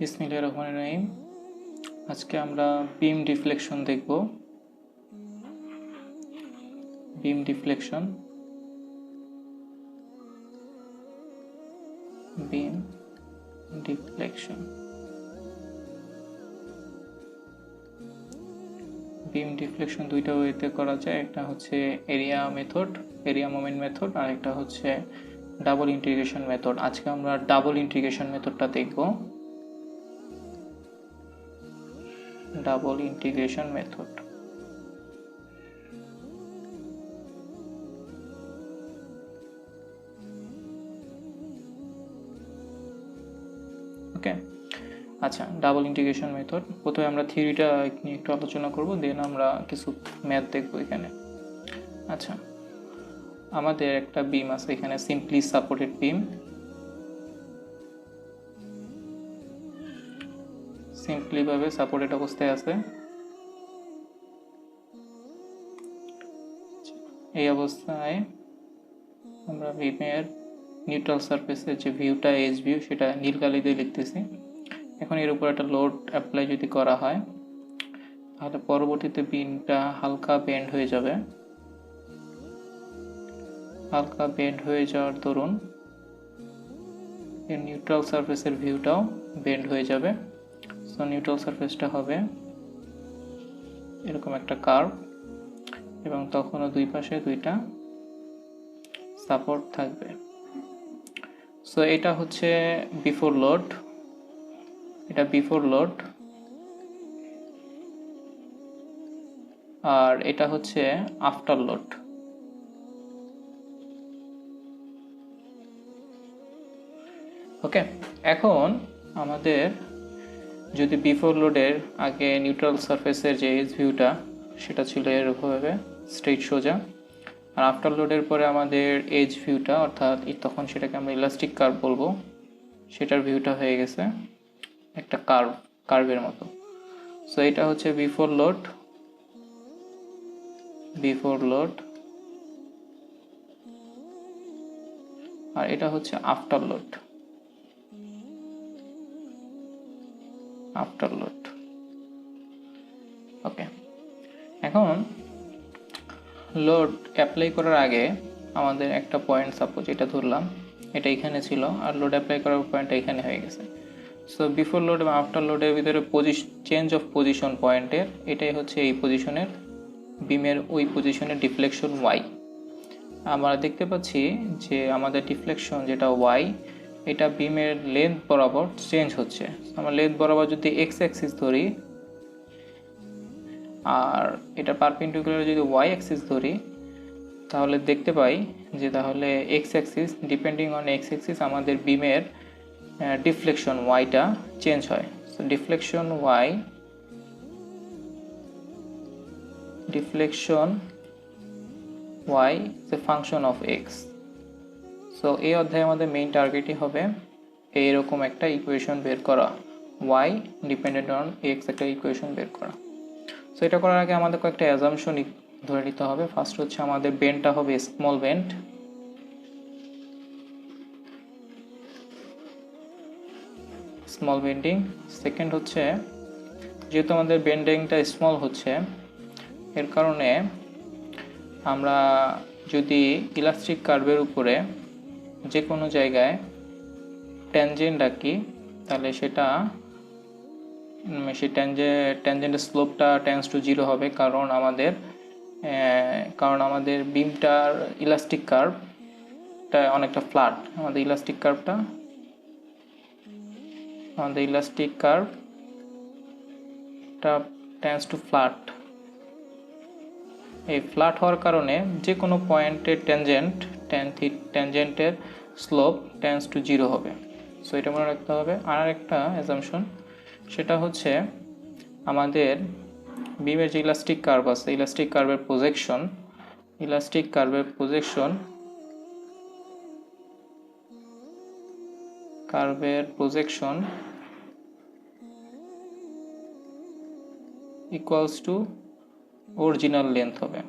বিসমিল্লাহির রহমানির রহিম। আজকে আমরা বিম ডিফ্লেকশন দেখব। Beam deflection beam deflection beam deflection দুইটা ওয়েতে করা যায়। একটা হচ্ছে area method, area moment method, আর একটা হচ্ছে ডাবল ইন্টিগ্রেশন মেথড। আজকে আমরা ডাবল ইন্টিগ্রেশন মেথডটা দেখব। Double integration method. ওকে, আচ্ছা, ডাবল ইন্টিগ্রেশন মেথড। প্রথমে আমরা থিওরিটা নিয়ে একটু আলোচনা করব, দেন আমরা কিছু ম্যাথ দেখব এখানে। আচ্ছা, আমাদের একটা বিম আছে এখানে, সিম্পলি সাপোর্টেড বিম। সিম্পলি ভাবে সাপোর্টেড অবস্থায় আছে। এই অবস্থায় আমরা বিমের নিউট্রাল সারফেসের যে ভিউটা, এইচ ভিউ, সেটা নীল কালি দিয়ে লিখতেছি। এখন এর উপর একটা লোড অ্যাপ্লাই যদি করা হয়, তাহলে পরবর্তীতে বিমটা হালকা বেন্ড হয়ে যাবে। হালকা বেন্ড হয়ে যাওয়ার দরুন এর নিউট্রাল সারফেসের ভিউটাও বেন্ড হয়ে যাবে। সো নিউট্রাল সারফেসটা হবে এরকম একটা কার্ভ, এবং তখনও দুই পাশে দুইটা সাপোর্ট থাকবে। সো এটা হচ্ছে বিফোর লোড, এটা বিফোর লোড, আর এটা হচ্ছে আফটার লোড। ওকে, এখন আমাদের যদি বিফোর লোডের আগে নিউট্রাল সারফেসের যে এজ ভিউটা, সেটা ছিল এরকমভাবে স্ট্রেইট সোজা, আর আফটার লোডের পরে আমাদের এজ ভিউটা, অর্থাৎ তখন সেটাকে আমরা ইলাস্টিক কার্ভ বলবো, সেটার ভিউটা হয়ে গেছে একটা কার্ভের মতো। সো এটা হচ্ছে বিফোর লোড, আর এটা হচ্ছে আফটার লোড। ওকে, এখন লোড অ্যাপ্লাই করার আগে আমাদের একটা পয়েন্ট, সাপোজ এটা ধরলাম, এটা এখানে ছিল, আর লোড অ্যাপ্লাই করার পয়েন্টটা এখানে হয়ে গেছে। সো বিফোর লোড এবং আফটার লোডের ভিতরে চেঞ্জ অফ পজিশন পয়েন্টের, এটাই হচ্ছে এই পজিশনের বিমের ওই পজিশনের ডিফ্লেকশন ওয়াই। আমরা দেখতে পাচ্ছি যে আমাদের ডিফ্লেকশন যেটা ওয়াই, এটা বিমের লেন্থ বরাবর চেঞ্জ হচ্ছে। আমরা লেন্থ বরাবর যদি এক্স অ্যাক্সিস ধরি, আর এটা পারপেন্ডিকুলার যদি ওয়াই অ্যাক্সিস ধরি, তাহলে দেখতে পাই যে তাহলে x axis, depending on x axis, আমাদের বিমের ডিফ্লেকশন ওয়াইটা চেঞ্জ হয়। So deflection y is a function of x. So এই অধ্যায়ে আমাদের মেইন টার্গেটই হবে এইরকম একটা ইকুয়েশন বের করা, y ডিপেন্ডেন্ট অন x একটা ইকুয়েশন বের করা। সো এটা করার আগে আমাদের কয়েকটা অ্যাজাম্পশন ধরে নিতে হবে। ফার্স্ট হচ্ছে আমাদের বেন্ডটা হবে small bend. Small bending. Second হচ্ছে, যেহেতু আমাদের বেন্ডিংটা স্মল হচ্ছে, এর কারণে আমরা যদি ইলাস্টিক কার্ভের উপরে যে কোনো জায়গায় ট্যানজেন্ট আঁকি, তাহলে সেটা সেই ট্যানজেন্টের স্লোপটা টেন্স টু 0 হবে, কারণ আমাদের বিমটার ইলাস্টিক কার্ভটা অনেকটা ফ্ল্যাট। আমাদের ইলাস্টিক কার্ভটা টেন্স টু ফ্ল্যাট। এই ফ্ল্যাট হওয়ার কারণে যে কোনো পয়েন্টের ট্যানজেন্টের স্লোপ টেন্স টু 0 হবে। সো এটা মনে রাখতে হবে। আর একটা অ্যাজাম্পশন, সেটা হচ্ছে আমাদের বিমের যে ইলাস্টিক কার্ভ আছে, ইলাস্টিক কার্ভের projection equals to original length হবে,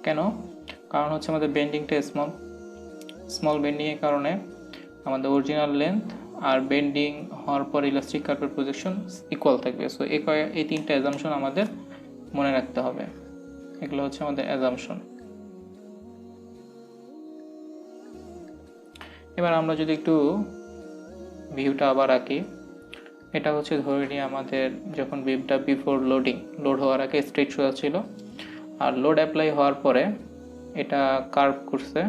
কেন? কারণ হচ্ছে আমাদের বেন্ডিংটা স্মল। স্মল বেন্ডিংয়ের কারণে আমাদের অরিজিনাল লেন্থ আর বেন্ডিং হওয়ার পর ইলাস্টিক কার্ভের প্রজেকশন ইকুয়াল থাকবে। সো এই তিনটা অ্যাজাম্পশন আমাদের মনে রাখতে হবে। এগুলো হচ্ছে আমাদের অ্যাজাম্পশন। এবার আমরা যদি একটু ভিউটা আবার আঁকি, এটা হচ্ছে ধরে নিয়ে আমাদের যখন বিমটা বিফোর লোড হওয়ার আগে স্ট্রেট সোজা ছিল, আর লোড অ্যাপ্লাই হওয়ার পরে এটা কার্ভ করছে,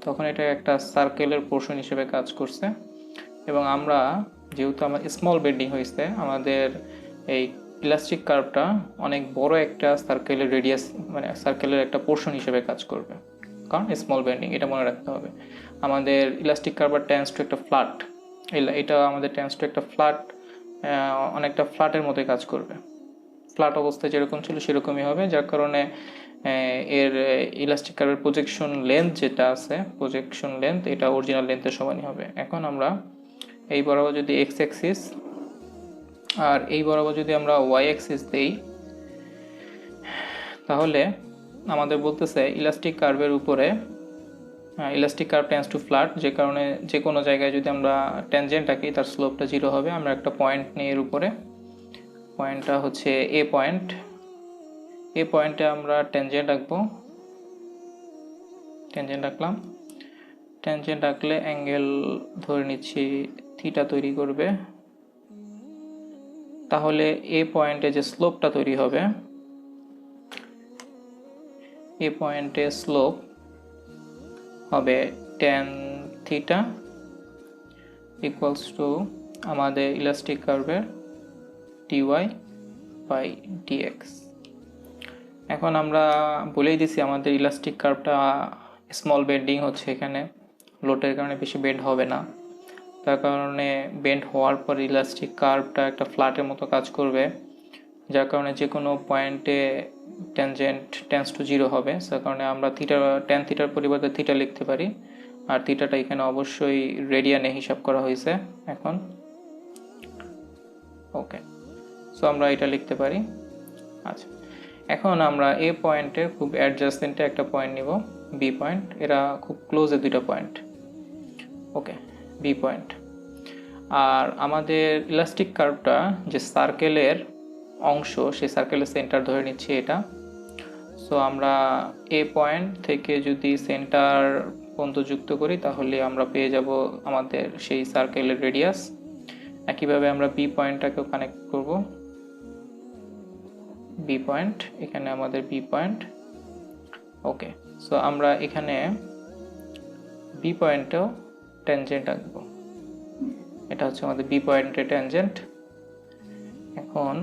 তখন এটা একটা সার্কেলের পোর্শন হিসেবে কাজ করছে। এবং আমরা যেহেতু আমার স্মল বেন্ডিং হয়েছে, আমাদের এই ইলাস্টিক কার্ভটা অনেক বড় একটা সার্কেলের রেডিয়াস, মানে সার্কেলের একটা পোর্শন হিসেবে কাজ করবে, কারণ স্মল বেন্ডিং। এটা মনে রাখতে হবে। আমাদের ইলাস্টিক কার্ভ টেন্ডস টু একটা ফ্ল্যাট, এটা আমাদের টেন্ডস টু একটা ফ্ল্যাট, অনেকটা ফ্ল্যাটের মতোই কাজ করবে। ফ্ল্যাট অবস্থায় যেরকম ছিল সেরকমই হবে, যার কারণে এর ইলাস্টিক কার্ভের প্রজেকশন লেন্থ যেটা আছে, প্রজেকশন লেন্থ এটা অরিজিনাল লেন্থের সমানই হবে। এখন আমরা এই বরাবর যদি এক্স অ্যাক্সিস আর এই বরাবর যদি আমরা ওয়াই অ্যাক্সিস দেই, তাহলে আমাদের বলতেছে ইলাস্টিক কার্ভের উপরে elastic curve tends to flat, যে কারণে যে কোনো জায়গায় যদি আমরা ট্যানজেন্ট আঁকি তার স্লোপটা 0 হবে। আমরা একটা পয়েন্ট নিই এর উপরে, পয়েন্টটা হচ্ছে এ পয়েন্ট। এই পয়েন্টে আমরা ট্যানজেন্ট আঁকবো, ট্যানজেন্ট আঁকলাম। ট্যানজেন্ট আঁকলে অ্যাঙ্গেল ধরে নিচ্ছি থিটা তৈরি করবে। তাহলে এ পয়েন্টে যে স্লোপটা তৈরি হবে, এ পয়েন্টে স্লোপ হবে ট্যান থিটা ইকুয়ালস টু আমাদের ইলাস্টিক কার্ভের ডিওয়াই বাই ডিএক্স। এখন আমরা বলেই দিছি আমাদের ইলাস্টিক কার্ভটা স্মল বেন্ডিং হচ্ছে, এখানে লোডের কারণে বেশি বেন্ড হবে না, তার কারণে বেন্ড হওয়ার পর ইলাস্টিক কার্ভটা একটা ফ্ল্যাটের মতো কাজ করবে, যার কারণে যে কোনো পয়েন্টে ট্যানজেন্ট টেন্ডস টু 0 হবে। যার কারণে আমরা ট্যান থিটার পরিবর্তে থিটা লিখতে পারি, আর থিটাটা এখানে অবশ্যই রেডিয়ানে হিসাব করা হয়েছে এখন। ওকে, সো আমরা এটা লিখতে পারি। আচ্ছা, এখন আমরা এ পয়েন্টের খুব অ্যাডজাসেন্টে একটা পয়েন্ট নিব, বি পয়েন্ট। এরা খুব ক্লোজে দুইটা পয়েন্ট। ওকে, বি পয়েন্ট। আর আমাদের ইলাস্টিক কার্ভটা যে সার্কেলের অংশ, সেই সার্কেলের সেন্টার ধরে নিচ্ছি এটা। সো আমরা এ পয়েন্ট থেকে যদি সেন্টার পর্যন্ত যুক্ত করি, তাহলে আমরা পেয়ে যাব আমাদের সেই সার্কেলের রেডিয়াস। একইভাবে আমরা বি পয়েন্টটাকেও কানেক্ট করব, বি পয়েন্ট, এখানে আমাদের বি পয়েন্ট। ওকে, সো আমরা এখানে বি পয়েন্টেও ট্যানজেন্ট আঁকবো। এটা হচ্ছে আমাদের বি পয়েন্টের ট্যানজেন্ট। এখন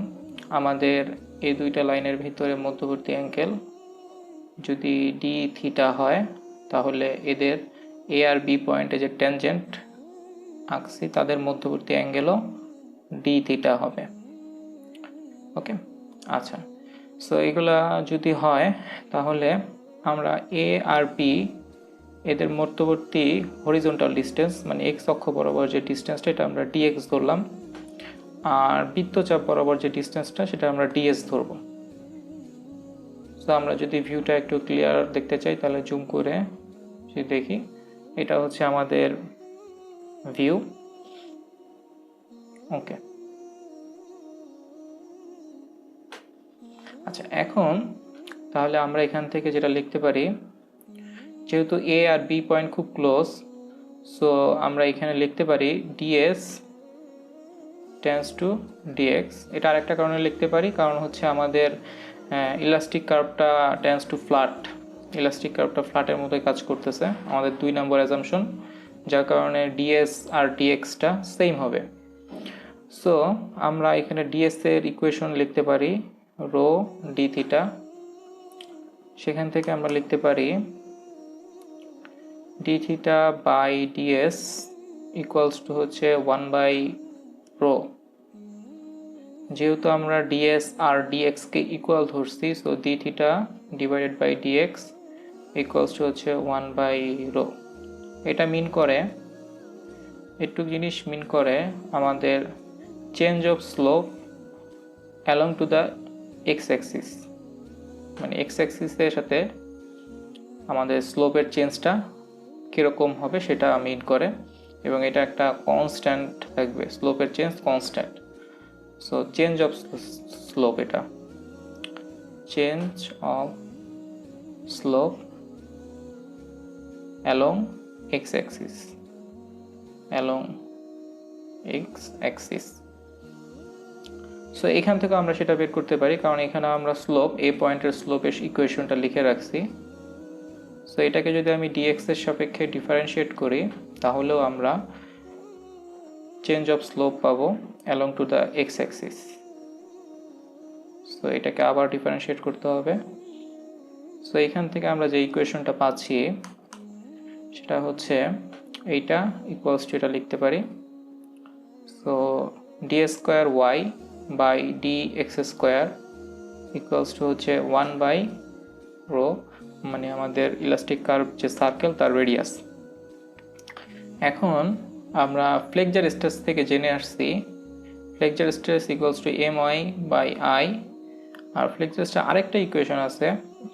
আমাদের এই দুইটা লাইনের ভিতরে মধ্যবর্তী অ্যাঙ্গেল যদি ডি থিটা হয়, তাহলে এদের এ আর বি পয়েন্টে যে ট্যানজেন্ট আঁকছি তাদের মধ্যবর্তী অ্যাঙ্গেলও ডি থিটা হবে। ওকে, আচ্ছা, সো এগুলা যদি হয়, তাহলে আমরা এ আর বি এদের মধ্যবর্তী হরিজন্টাল ডিস্টেন্স, মানে এক্স অক্ষ বরাবর যে ডিস্টেন্সটা, এটা আমরা ডিএক্স ধরলাম, আর বৃত্তচাপ বরাবর যে ডিস্টেন্সটা সেটা আমরা ডিএস ধরব। সো আমরা যদি ভিউটা একটু ক্লিয়ার দেখতে চাই, তাহলে জুম করে যদি দেখি, এটা হচ্ছে আমাদের ভিউ। ওকে, আচ্ছা, এখন তাহলে আমরা এখান থেকে যেটা লিখতে পারি, যেহেতু এ আর বি পয়েন্ট খুব ক্লোজ, সো আমরা এখানে লিখতে পারি ডিএস টেন্ডস টু ডিএক্স। এটা আরেকটা কারণে লিখতে পারি, কারণ হচ্ছে আমাদের ইলাস্টিক কার্ভটা টেন্ডস টু ফ্ল্যাট, ইলাস্টিক কার্ভটা ফ্ল্যাটের মতোই কাজ করতেছে, আমাদের 2 নম্বর অ্যাজাম্পশন, যার কারণে ডিএস আর ডিএক্সটা সেম হবে। সো আমরা এখানে ডিএস এর ইকুয়েশন লিখতে পারি রো ডি থিটা। সেখান থেকে আমরা লিখতে পারি d theta by ds equals to হচ্ছে 1/ρ। যেহেতু আমরা ডিএস আর ডিএক্সকে ইকুয়াল ধরছি, so d theta divided by dx equals to হচ্ছে 1/ρ। এটা মিন করে, একটু জিনিস মিন করে আমাদের change of slope along to the x Axis, মানে এক্স অ্যাক্সিসের সাথে আমাদের স্লোপের চেঞ্জটা কীরকম হবে সেটা মিন করে, এবং এটা একটা কনস্ট্যান্ট থাকবে, স্লোপের change constant. So change of slope, এটা change of slope along X axis, along X axis. So এখান থেকে আমরা সেটা বের করতে পারি, কারণ এখানে আমরা স্লোপ, এ পয়েন্টের স্লোপের ইকুয়েশনটা লিখে রাখছি। সো এটাকে যদি আমি ডিএক্স এর সাপেক্ষে ডিফারেন্সিয়েট করি, তাহলেও আমরা চেঞ্জ অফ স্লোপ পাবো along to the x axis. So এটাকে আবার ডিফারেন্সিয়েট করতে হবে। সো এখান থেকে আমরা যে ইকুয়েশনটা পাচ্ছি সেটা হচ্ছে এইটা ইকুয়ালস টু, এটা লিখতে পারি। So d square Y by D x square equals to হচ্ছে 1/ρ, মানে আমাদের ইলাস্টিক কার্ভ যে সার্কেল তার রেডিয়াস। এখন আমরা ফ্লেক্সার স্ট্রেস থেকে জেনে আসছি flexure stress equals to my/i, আর ফ্লেক্সার স্ট্রেস আরেকটা ইকুয়েশন আছে,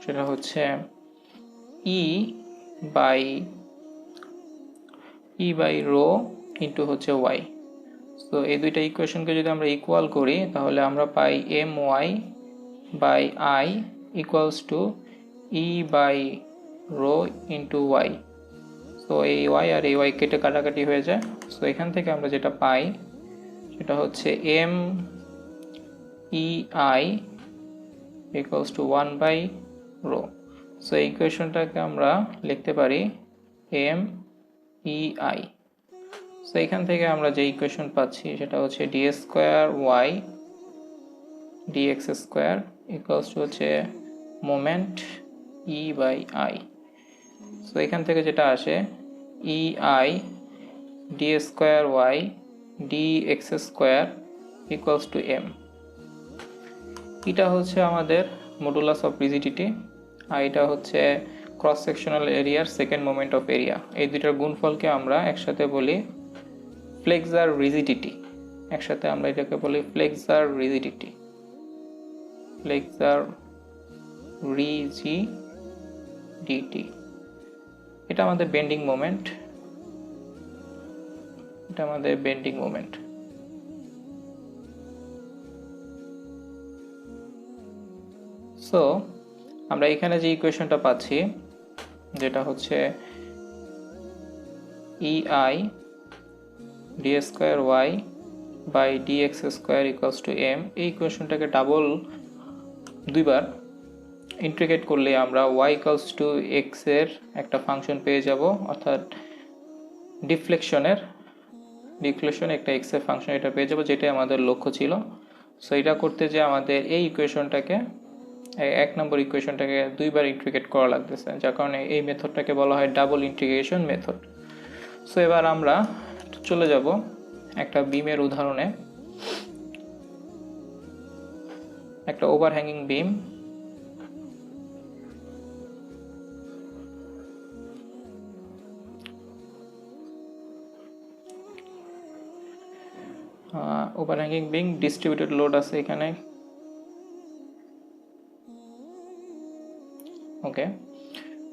সেটা হচ্ছে e/ρ ইন্টু হচ্ছে y। সো এই দুইটা ইকুয়েশনকে যদি আমরা ইকুয়াল করি, তাহলে আমরা পাই my/i equals to e/ρ into y। So এই y আর এই y কেটে কাটাকাটি হয়ে যায়। সো এখান থেকে আমরা যেটা পাই সেটা হচ্ছে m/ei ইকুয়ালস টু 1/ρ। সো এই ইকুয়েশনটাকে আমরা লিখতে পারি m/ei। সো এখান থেকে আমরা যে ইকুয়েশন পাচ্ছি সেটা হচ্ছে d square y dx square equals to হচ্ছে মোমেন্ট e/i। সো এখান থেকে যেটা আসে ei d square y dx square equals to m। এটা হচ্ছে আমাদের মডুলাস অফ রিজিডিটি, আর এটা হচ্ছে ক্রস সেকশনাল এরিয়ার সেকেন্ড মোমেন্ট অফ এরিয়া। এই দুইটার গুণফলকে আমরা একসাথে বলি ফ্লেক্সার রিজিডিটি। একসাথে আমরা এটাকে বলি ফ্লেক্সার রিজিডিটি, ফ্লেক্সার রিজিডিটি। এটা আমাদের বেন্ডিং মোমেন্ট, এটা আমাদের বেন্ডিং মোমেন্ট। সো আমরা এখানে যে ইকুয়েশনটা পাচ্ছি যেটা হচ্ছে ei d square Y by dx square equals to m, এই ইকুয়েশনটাকে ডাবল দুইবার ইন্টিগ্রেট করলে আমরা y ইকুয়ালস টু x এর একটা ফাংশন পেয়ে যাব, অর্থাৎ ডিফ্লেকশনের একটা x এর ফাংশন এটা পেয়ে যাব, যেটাই আমাদের লক্ষ্য ছিল। সো এটা করতে যে আমাদের এই ইকুয়েশনটাকে, এক নম্বর ইকুয়েশনটাকে দুইবার ইন্টিগ্রেট করা লাগতেছে, যার কারণে এই মেথডটাকে বলা হয় ডাবল ইন্টিগ্রেশন মেথড। সো এবার আমরা চলে যাব একটা বিমের উদাহরণে। একটা ওভারহ্যাঙ্গিং বিম, ওভারহ্যাঙ্গিং বিম ডিস্ট্রিবিউটেড লোড আছে এখানে, ওকে,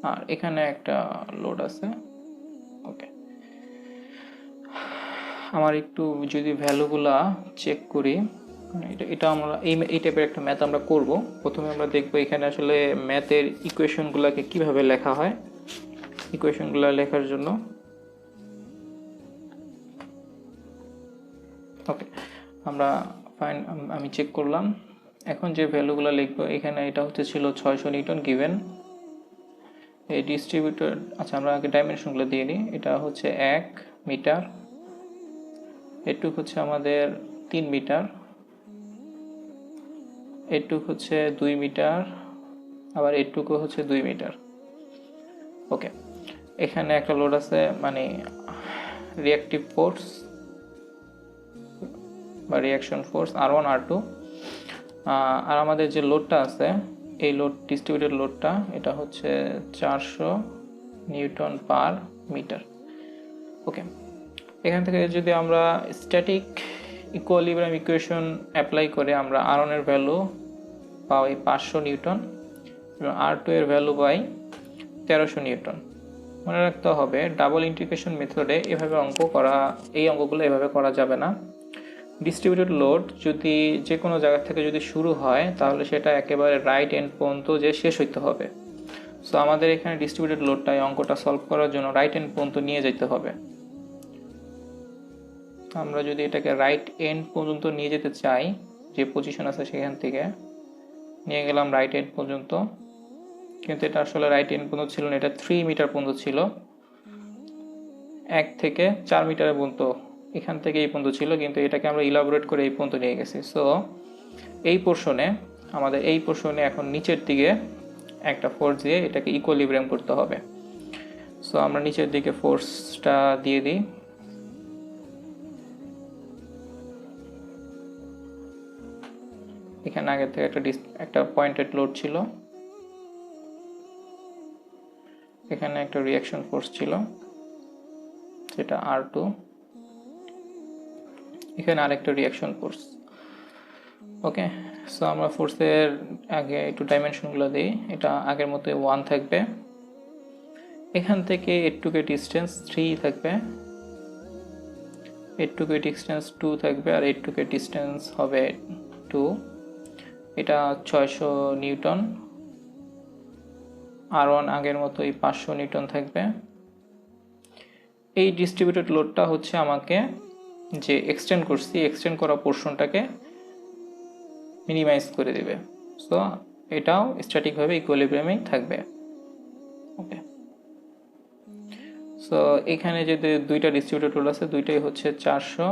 আর এখানে একটা লোড আছে, ওকে। আমার একটু যদি ভ্যালুগুলা চেক করি, এটা আমরা এই টাইপের একটা ম্যাথ আমরা করব। প্রথমে আমরা দেখব এখানে আসলে ম্যাথের ইকুয়েশনগুলোকে কিভাবে লেখা হয়। ইকুয়েশনগুলো লেখার জন্য ওকে আমরা আমি চেক করলাম। এখন যে ভ্যালুগুলো লিখবো এখানে, এটা হচ্ছে ছিল 600 নিউটন গিভেন। এই ডিস্ট্রিবিউটেড, আচ্ছা আমরা আগে ডাইমেনশনগুলো দিয়ে নিই। এটা হচ্ছে 1 মিটার, এটুক হচ্ছে আমাদের 3 মিটার, এটুক হচ্ছে 2 মিটার, আবার এটুকু হচ্ছে 2 মিটার, ওকে। এখানে একটা লোড আছে, মানে রিঅ্যাকটিভ ফোর্স বা রিঅ্যাকশন ফোর্স R1 R2, আর আমাদের যে লোডটা আছে এই লোড ডিস্ট্রিবিউটেড লোডটা এটা হচ্ছে 400 নিউটন পার মিটার, ওকে। এখান থেকে যদি আমরা স্ট্যাটিক ইকুইলিব্রিয়াম ইকুয়েশন অ্যাপ্লাই করে আমরা R1 এর ভ্যালু পাই 500 নিউটন এবং R2 এর ভ্যালু পাই 1300 নিউটন। মনে রাখতে হবে ডাবল ইন্টিগ্রেশন মেথডে এভাবে অঙ্ক করা, এই অঙ্কগুলো এভাবে করা যাবে না। ডিস্ট্রিবিউটেড লোড যদি যে কোনো জায়গা থেকে যদি শুরু হয় তাহলে সেটা একেবারে রাইট এন্ড পর্যন্ত যে শেষ হইতে হবে। সো আমাদের এখানে ডিস্ট্রিবিউটেড লোডটাই অঙ্কটা সলভ করার জন্য রাইট এন্ড পর্যন্ত নিয়ে যেতে হবে। আমরা যদি এটাকে রাইট এন্ড পর্যন্ত নিয়ে যেতে চাই, যে পজিশন আছে সেখান থেকে নিয়ে গেলাম রাইট এন্ড পর্যন্ত, কিন্তু এটা আসলে রাইট এন্ড পর্যন্ত ছিল না, এটা 3 মিটার পর্যন্ত ছিল, 1 থেকে 4 মিটারের পর্যন্ত এখান থেকে এই পর্যন্ত ছিল, কিন্তু এটাকে আমরা ইলাবোরেট করে এই পর্যন্ত নিয়ে গেছি। সো এই পোর্শনে আমাদের এই পোর্শনে এখন নিচের দিকে একটা ফোর্স দিয়ে এটাকে ইকুয়ালিব্রিয়াম করতে হবে। সো আমরা নিচের দিকে ফোর্সটা দিয়ে দিই। এখানে আগে থেকে একটা পয়েন্টেড লোড ছিল, এখানে একটা রিঅ্যাকশন ফোর্স ছিল যেটা R2, এখানে আরেকটা রিঅ্যাকশন ফোর্স। ওকে, সো আমরা ফোর্সের আগে একটু ডাইমেনশনগুলো দিই। এটা আগের মতো 1 থাকবে, এখান থেকে এটুকু ডিস্টেন্স 3 থাকবে, এটুকু ডিস্টেন্স 2 থাকবে, আর এটুকু ডিস্টেন্স হবে 2। এটা 600 নিউটন। R1 আগের মতোই 500 নিউটন থাকবে। এই ডিস্ট্রিবিউটেড লোডটা হচ্ছে আমাকে যে এক্সটেন্ড করছি, এক্সটেন্ড করা পোর্শনটাকে মিনিমাইজ করে দেবে। সো এটাও স্ট্যাটিকভাবে ইকুইলিব্রিয়ামেই থাকবে। ওকে, সো এখানে যে দুইটা ডিস্ট্রিবিউটেড লোড আছে, দুইটাই হচ্ছে 400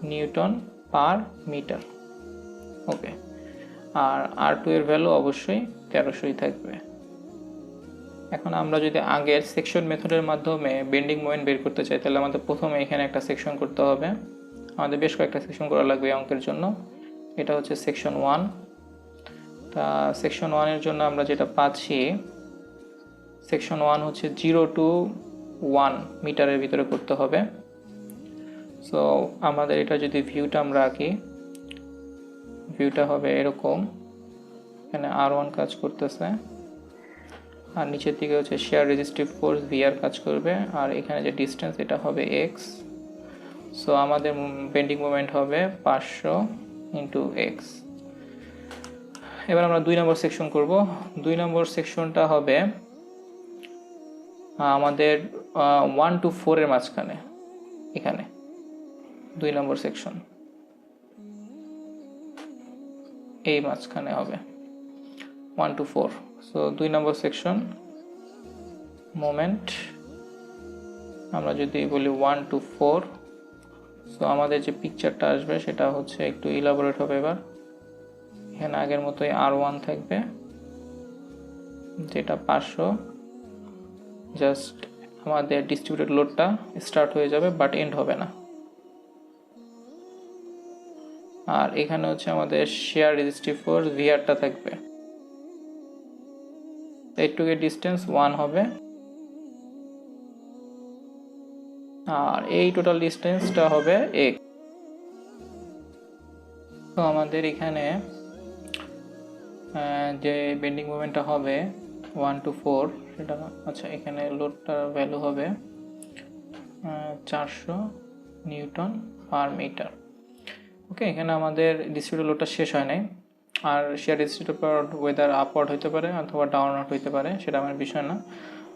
নিউটন পার মিটার। ওকে, আর R2 এর ভ্যালু অবশ্যই 1300ই থাকবে। এখন আমরা যদি আগের সেকশন মেথডের মাধ্যমে বেন্ডিং মোমেন্ট বের করতে চাই, তাহলে আমাদের প্রথমে এখানে একটা সেকশন করতে হবে। আমাদের বেশ কয়েকটা সেকশন করা লাগবে অঙ্কের জন্য। এটা হচ্ছে সেকশন 1। তা সেকশন 1 এর জন্য আমরা যেটা পাচ্ছি, সেকশন 1 হচ্ছে 0 to 1 মিটারের ভিতরে করতে হবে। সো আমাদের এটা যদি ভিউটা আমরা আঁকি, ভিউটা হবে এরকম। এখানে R1 কাজ করতেছে, আর নিচের দিকে হচ্ছে শেয়ার রেজিস্টিভ ফোর্স VR কাজ করবে, আর এখানে যে ডিস্টেন্স এটা হবে x। সো আমাদের বেন্ডিং মোমেন্ট হবে 500 ইন্টু x। এবার আমরা 2 নম্বর সেকশন করব। 2 নম্বর সেকশনটা হবে আমাদের 1 to 4 এর মাঝখানে, এখানে 2 নম্বর সেকশন এই মাঝখানে হবে 1 to 4। So 2 number section moment আমরা যদি বলি 1 to 4, সো আমাদের যে পিকচারটা আসবে সেটা হচ্ছে একটু ইলাবোরেট হবে। এবার এখানে আগের মতোই R1 থাকবে যেটা 500, জাস্ট আমাদের ডিস্ট্রিবিউটেড লোডটা স্টার্ট হয়ে যাবে বাট এন্ড হবে না। আর এখানে হচ্ছে আমাদের শেয়ার রেজিস্টিভ ফোর্স VRটা থাকবে, এইটুকু ডিস্টেন্স 1 হবে, আর এই টোটাল ডিস্টেন্সটা হবে x। তো আমাদের এখানে যে বেন্ডিং মোমেন্টটা হবে 1 to 4 সেটা, আচ্ছা এখানে লোডটার ভ্যালু হবে 400 নিউটন পার মিটার। ওকে, এখানে আমাদের ডিস্ট্রিবিউটেড লোডটা শেষ হয় নাই। আর শেয়ার ডিস্ট্রিবিউটেড ওয়েদার আপওয়ার্ড হতে পারে অথবা ডাউনওয়ার্ড হতে পারে, সেটা আমার বিষয় না।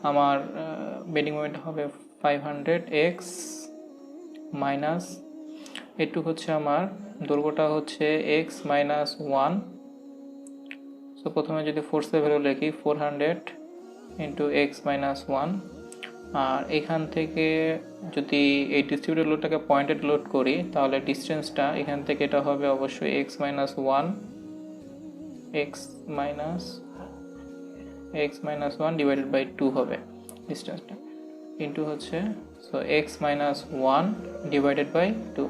আমার বেন্ডিং মোমেন্ট হবে 500x মাইনাস এটুকু হচ্ছে আমার দৈর্ঘ্যটা হচ্ছে x মাইনাস 1। সো প্রথমে যদি ফোর্সের ভ্যালু লিখি 400 ইন্টু x মাইনাস 1, আর এখান থেকে যদি এই ডিস্ট্রিবিউটেড লোডটাকে পয়েন্টেড লোড করি তাহলে ডিস্টেন্সটা এখান থেকে এটা হবে অবশ্যই x minus 1, x minus 1 divided by 2 হবে ডিস্টেন্সটা, ইন্টু হচ্ছে so x minus 1 divided by 2।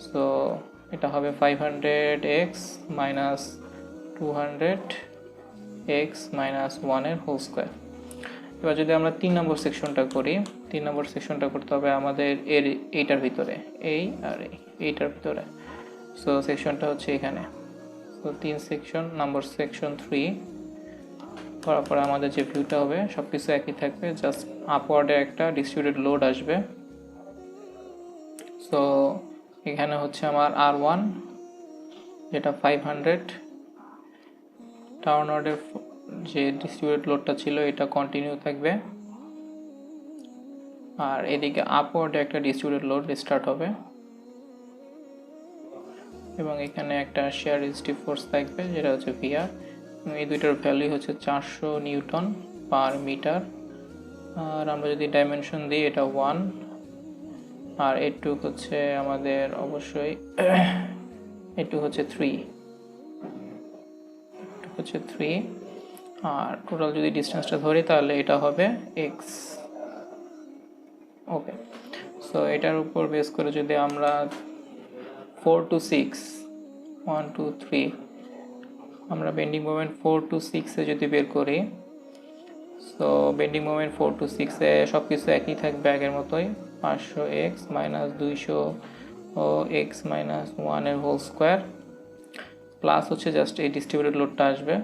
So এটা হবে 500x মাইনাস 200x মাইনাস 1 এর হোল স্কোয়ার। এবার যদি আমরা 3 নম্বর সেকশনটা করি, 3 নম্বর সেকশনটা করতে হবে আমাদের এইটার ভিতরে, এই আর এইটার ভিতরে। সো সেকশনটা হচ্ছে এখানে। সো 3 সেকশন, নম্বর সেকশন 3। করার পরে আমাদের যে ভিউটা হবে সব কিছু একই থাকবে, জাস্ট আপওয়ার্ডে একটা ডিস্ট্রিবিউটেড লোড আসবে। সো এখানে হচ্ছে আমার R1 যেটা 500, ডাউনওয়ার্ডের যে ডিস্ট্রিবিউটেড লোডটা ছিল এটা কন্টিনিউ থাকবে, আর এদিকে আপওয়ার্ডে একটা ডিস্ট্রিবিউটেড লোড স্টার্ট হবে, এবং এখানে একটা শেয়ার রেজিস্টিভ ফোর্স থাকবে যেটা হচ্ছে VR। এই দুইটার ভ্যালু হচ্ছে 400 নিউটন পার মিটার। আর আমরা যদি ডাইমেনশন দিই এটা 1, আর এটুক হচ্ছে আমাদের অবশ্যই এটুক হচ্ছে 3, আর টোটাল যদি ডিস্টেন্সটা ধরি তাহলে এটা হবে x। ওকে, সো এটার উপর বেস করে যদি আমরা 4 to 6, 1 2 3, আমরা বেন্ডিং মোমেন্ট 4 to 6 এ যদি বের করি, সো বেন্ডিং মোমেন্ট 4 to 6 এ সব কিছু একই থাকবে আগের মতোই, 500x মাইনাস 200x মাইনাস 1 এর হোল স্কোয়ার, প্লাস হচ্ছে জাস্ট এই ডিস্ট্রিবিউটেড লোডটা আসবে,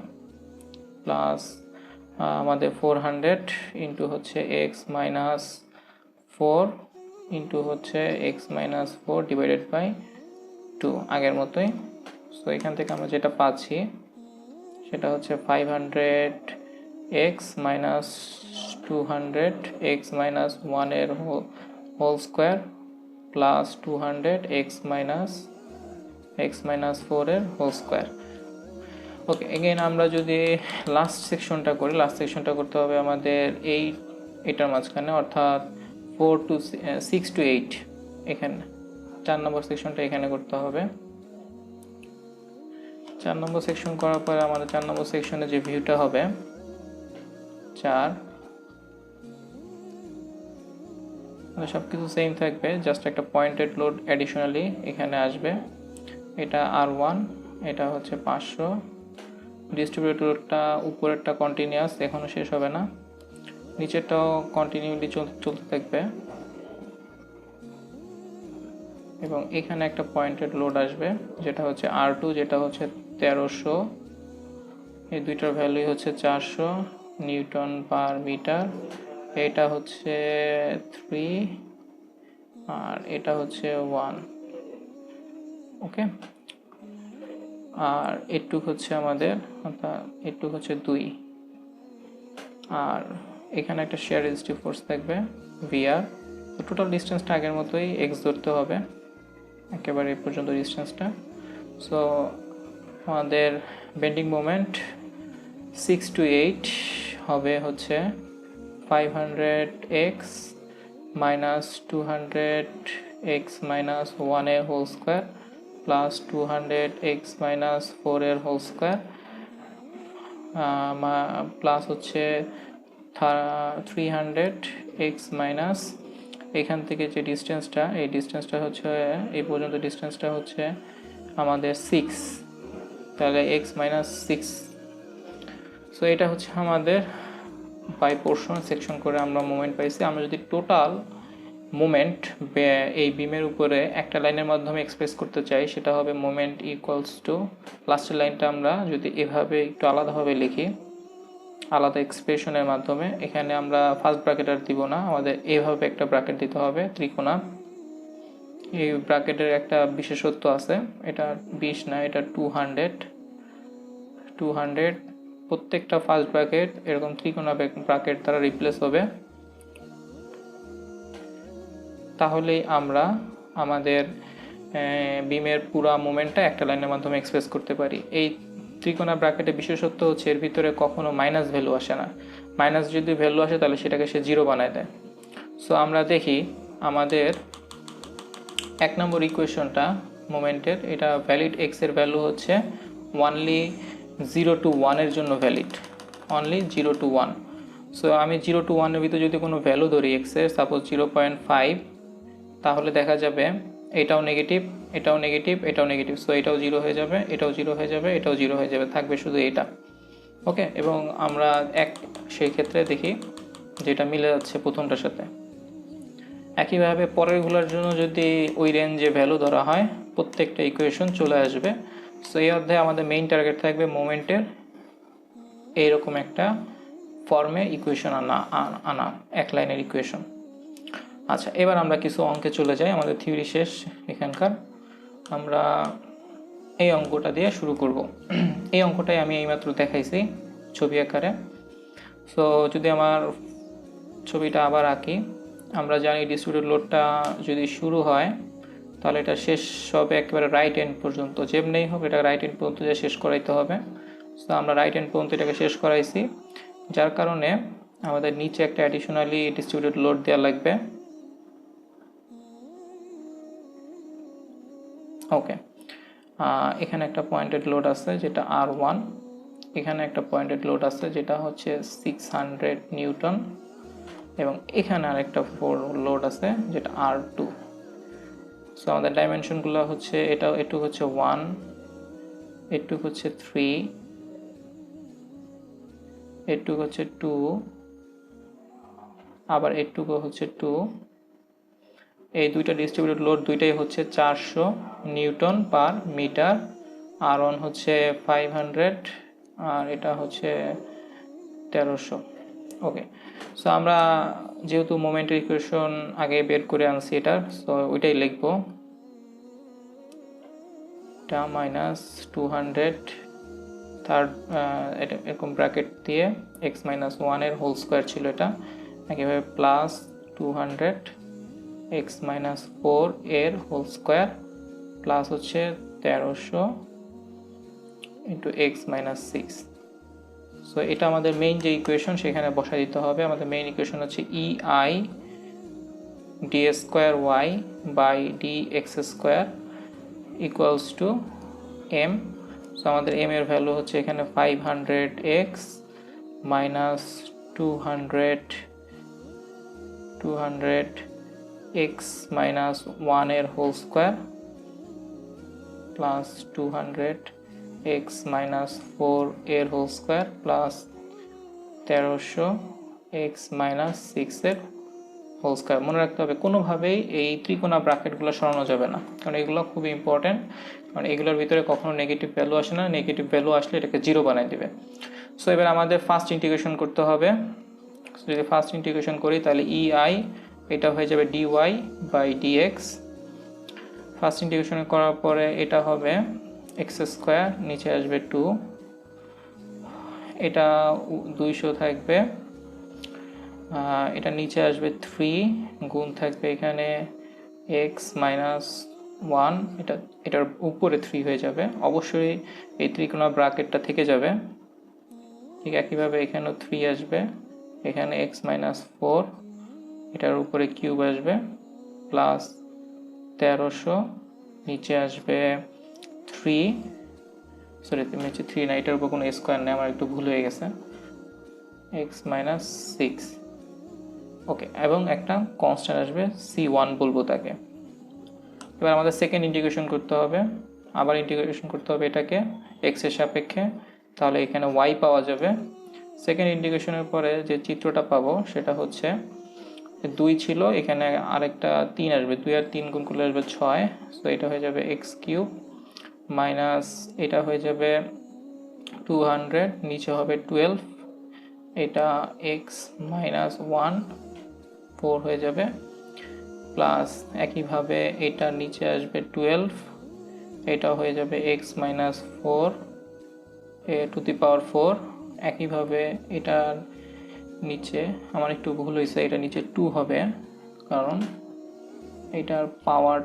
প্লাস আমাদের 400 ইন্টু হচ্ছে x মাইনাস 4 ইন্টু হচ্ছে x মাইনাস 4 ডিভাইডেড বাই 2 আগের মতোই। সো এখান থেকে আমরা যেটা পাচ্ছি সেটা হচ্ছে 500x মাইনাস 200x মাইনাস 1 এর whole square plus 200x minus 4 এর হোল স্কোয়ার। ওকে, এগেইন আমরা যদি লাস্ট সেকশনটা করি, লাস্ট সেকশনটা করতে হবে আমাদের এটার মাঝখানে, অর্থাৎ 6 to 8 এখানে 4 নম্বর সেকশনটা এখানে করতে হবে। 4 নম্বর সেকশন করার পরে আমাদের 4 নম্বর সেকশনে যে ভিউটা হবে 4, সব কিছু সেম থাকবে, জাস্ট একটা পয়েন্টেড লোড অ্যাডিশনালি এখানে আসবে, এটা R1, এটা হচ্ছে 500, ডিস্ট্রিবিউটেড লোডটা উপরেরটা কন্টিনিউয়াস, এখনও শেষ হবে না, নিচেরটাও কন্টিনিউলি চলতে থাকবে, এবং এখানে একটা পয়েন্টেড লোড আসবে যেটা হচ্ছে R2, যেটা হচ্ছে 1300, এই দুইটার ভ্যালু হচ্ছে 400 নিউটন পার মিটার, এটা হচ্ছে 3 আর এটা হচ্ছে 1। ওকে, আর এটুক হচ্ছে আমাদের, অর্থাৎ এটুক হচ্ছে 2, আর এখানে একটা শেয়ার রেজিস্টিভ ফোর্স থাকবে VR। তো টোটাল ডিস্টেন্সটা আগের মতোই x ধরতে হবে একেবারে এই পর্যন্ত ডিস্টেন্সটা। সো আমাদের বেন্ডিং মোমেন্ট 6 to 8 হবে হচ্ছে 500x মাইনাস 200x মাইনাস 1 এর whole square plus 200x minus 4 এর হোল স্কোয়ার, প্লাস হচ্ছে 300x মাইনাস এখান থেকে যে ডিস্টেন্সটা, এই ডিস্টেন্সটা হচ্ছে এই পর্যন্ত ডিস্টেন্সটা হচ্ছে আমাদের 6, তাহলে x মাইনাস 6। সো এটা হচ্ছে আমাদের বাই পোর্শন সেকশন করে আমরা মোমেন্ট পাইছি। আমরা যদি টোটাল মোমেন্ট এই বিমের উপরে একটা লাইনের মাধ্যমে এক্সপ্রেস করতে চাই, সেটা হবে মোমেন্ট ইকুয়ালস টু, লাস্টের লাইনটা আমরা যদি এভাবে একটু আলাদাভাবে লিখি, আলাদা এক্সপ্রেশনের মাধ্যমে, এখানে আমরা ফার্স্ট ব্র্যাকেট আর দিব না, আমাদের এভাবে একটা ব্র্যাকেট দিতে হবে ত্রিকোণা। এই ব্র্যাকেটের একটা বিশেষত্ব আছে, এটা 20 না, এটা 200, প্রত্যেকটা ফার্স্ট ব্র্যাকেট এরকম ত্রিকোণা ব্র্যাকেট দ্বারা রিপ্লেস হবে, তাহলেই আমরা আমাদের বিমের পুরা মোমেন্টটা একটা লাইনের মাধ্যমে এক্সপ্রেস করতে পারি। এই ত্রিকোণা ব্র্যাকেটের বিশেষত্ব হচ্ছে এর ভিতরে কখনো মাইনাস ভ্যালু আসে না, মাইনাস যদি ভ্যালু আসে তাহলে সেটাকে সে 0 বানায় দেয়। সো আমরা দেখি আমাদের 1 নম্বর ইকুয়েশনটা মোমেন্টের, এটা ভ্যালিড x এর ভ্যালু হচ্ছে অনলি 0 to 1 এর জন্য ভ্যালিড, অনলি 0 to 1। সো আমি 0 to 1 এর ভিতরে যদি কোনো ভ্যালু ধরি x এর, সাপোজ 0.5, তাহলে দেখা যাবে এটাও নেগেটিভ, এটাও নেগেটিভ, এটাও নেগেটিভ, সো এটাও 0 হয়ে যাবে, এটাও 0 হয়ে যাবে, এটাও 0 হয়ে যাবে, থাকবে শুধু এটা। ওকে, এবং আমরা সেই ক্ষেত্রে দেখি যেটা মিলে যাচ্ছে প্রথমটার সাথে। একইভাবে পরেরগুলোর জন্য যদি ওই রেঞ্জে ভ্যালু ধরা হয়, প্রত্যেকটা ইকুয়েশন চলে আসবে। সো এই অধ্যায়ে আমাদের মেইন টার্গেট থাকবে মোমেন্টের এইরকম একটা ফর্মে ইকুয়েশন আনা এক লাইনের ইকুয়েশন। আচ্ছা, এবার আমরা কিছু অঙ্কে চলে যাই, আমাদের থিওরি শেষ এখানকার। আমরা এই অঙ্কটা দিয়ে শুরু করব। এই অঙ্কটাই আমি এইমাত্র দেখাইছি ছবি আকারে। সো যদি আমার ছবিটা আবার আঁকি, আমরা জানি ডিস্ট্রিবিউটেড লোডটা যদি শুরু হয় তাহলে এটা শেষ হবে একেবারে রাইট এন্ড পর্যন্ত, যেমনি হোক এটা রাইট এন্ড পর্যন্ত যে শেষ করাইতে হবে। সো আমরা রাইট এন্ড পর্যন্ত এটাকে শেষ করাইছি, যার কারণে আমাদের নিচে একটা অ্যাডিশনালি ডিস্ট্রিবিউটেড লোড দেওয়া লাগবে। ওকে, এখানে একটা পয়েন্টেড লোড আছে যেটা R1, এখানে একটা পয়েন্টেড লোড আছে যেটা হচ্ছে 600 নিউটন, এবং এখানে আরেকটা লোড আছে যেটা R2। সো আমাদের ডাইমেনশনগুলো হচ্ছে এটুক হচ্ছে 1, এটুক হচ্ছে 3, এটুক হচ্ছে 2, আবার এটুকু হচ্ছে 2। এই দুইটা ডিস্ট্রিবিউটেড লোড দুইটাই হচ্ছে 400 নিউটন পার মিটার। R1 হচ্ছে 500 আর এটা হচ্ছে 1300। ওকে, সো আমরা যেহেতু মোমেন্টের ইকুয়েশন আগে বের করে আনছি এটার, সো ওইটাই লিখবো, এটা -200 থার্ড এটা এরকম ব্র্যাকেট দিয়ে x-1 এর হোল স্কোয়ার ছিল এটা, একইভাবে +200 x-4 এর হোল স্কোয়ার প্লাস হচ্ছে 1300 ইন্টু x-6। সো এটা আমাদের মেইন যে ইকুয়েশন সেখানে বসাই দিতে হবে। আমাদের মেইন ইকুয়েশন হচ্ছে EI d² y by dx² equals to m। So আমাদের m এর ভ্যালু হচ্ছে এখানে 500x মাইনাস 200 x-1 এর হোল স্কোয়ার প্লাস 200 x-4 এর হোল স্কোয়ার প্লাস 1300 x-6 এর হোল স্কোয়ার। মনে রাখতে হবে কোনোভাবেই এই ত্রিকোণা ব্র্যাকেটগুলো সরানো যাবে না, কারণ এগুলো খুবই ইম্পর্টেন্ট, কারণ এগুলোর ভিতরে কখনো নেগেটিভ ভ্যালু আসে না, নেগেটিভ ভ্যালু আসলে এটাকে জিরো বানাই দেবে। সো এবার আমাদের ফার্স্ট ইন্টিগ্রেশন করতে হবে। যদি ফার্স্ট ইন্টিগ্রেশন করি তাহলে EI এটা হয়ে যাবে dy by dx। First integration করার পরে এটা হবে x², নিচে আসবে 2, এটা 200 থাকবে, এটা নিচে আসবে 3, গুণ থাকবে এখানে x-1, এটার উপরে 3 হয়ে যাবে, অবশ্যই এই ত্রিকোণা ব্র্যাকেটটা থেকে যাবে। ঠিক একইভাবে এখানেও 3 আসবে, এখানে x-4, এটার উপরে কিউব আসবে প্লাস 1300, নিচে আসবে 3, সরি নিচে 3 না, এটার উপর কোনো স্কোয়ার নেই, আমার একটু ভুল হয়ে গেছে, x-6। ওকে, এবং একটা কনস্ট্যান্ট আসবে C1 বলবো তাকে। এবার আমাদের সেকেন্ড ইন্টিগ্রেশন করতে হবে, আবার ইন্টিগ্রেশন করতে হবে এটাকে x এর সাপেক্ষে, তাহলে এখানে y পাওয়া যাবে। সেকেন্ড ইন্টিগ্রেশনের পরে যে চিত্রটা পাবো সেটা হচ্ছে 2 ছিল, এখানে আরেকটা 3 আসবে, 2 আর 3 গুণ করলে আসবে 6, সো এটা হয়ে যাবে x³ মাইনাস এটা হয়ে যাবে 200, নিচে হবে 12, এটা x-1 4 হয়ে যাবে, প্লাস একইভাবে এটা নিচে আসবে 12, এটা হয়ে যাবে x-4 টু দি পাওয়ার 4। একইভাবে এটার নিচে আমার একটু ভুল হয়েছে, এটা নিচে 2 হবে, কারণ এটার পাওয়ার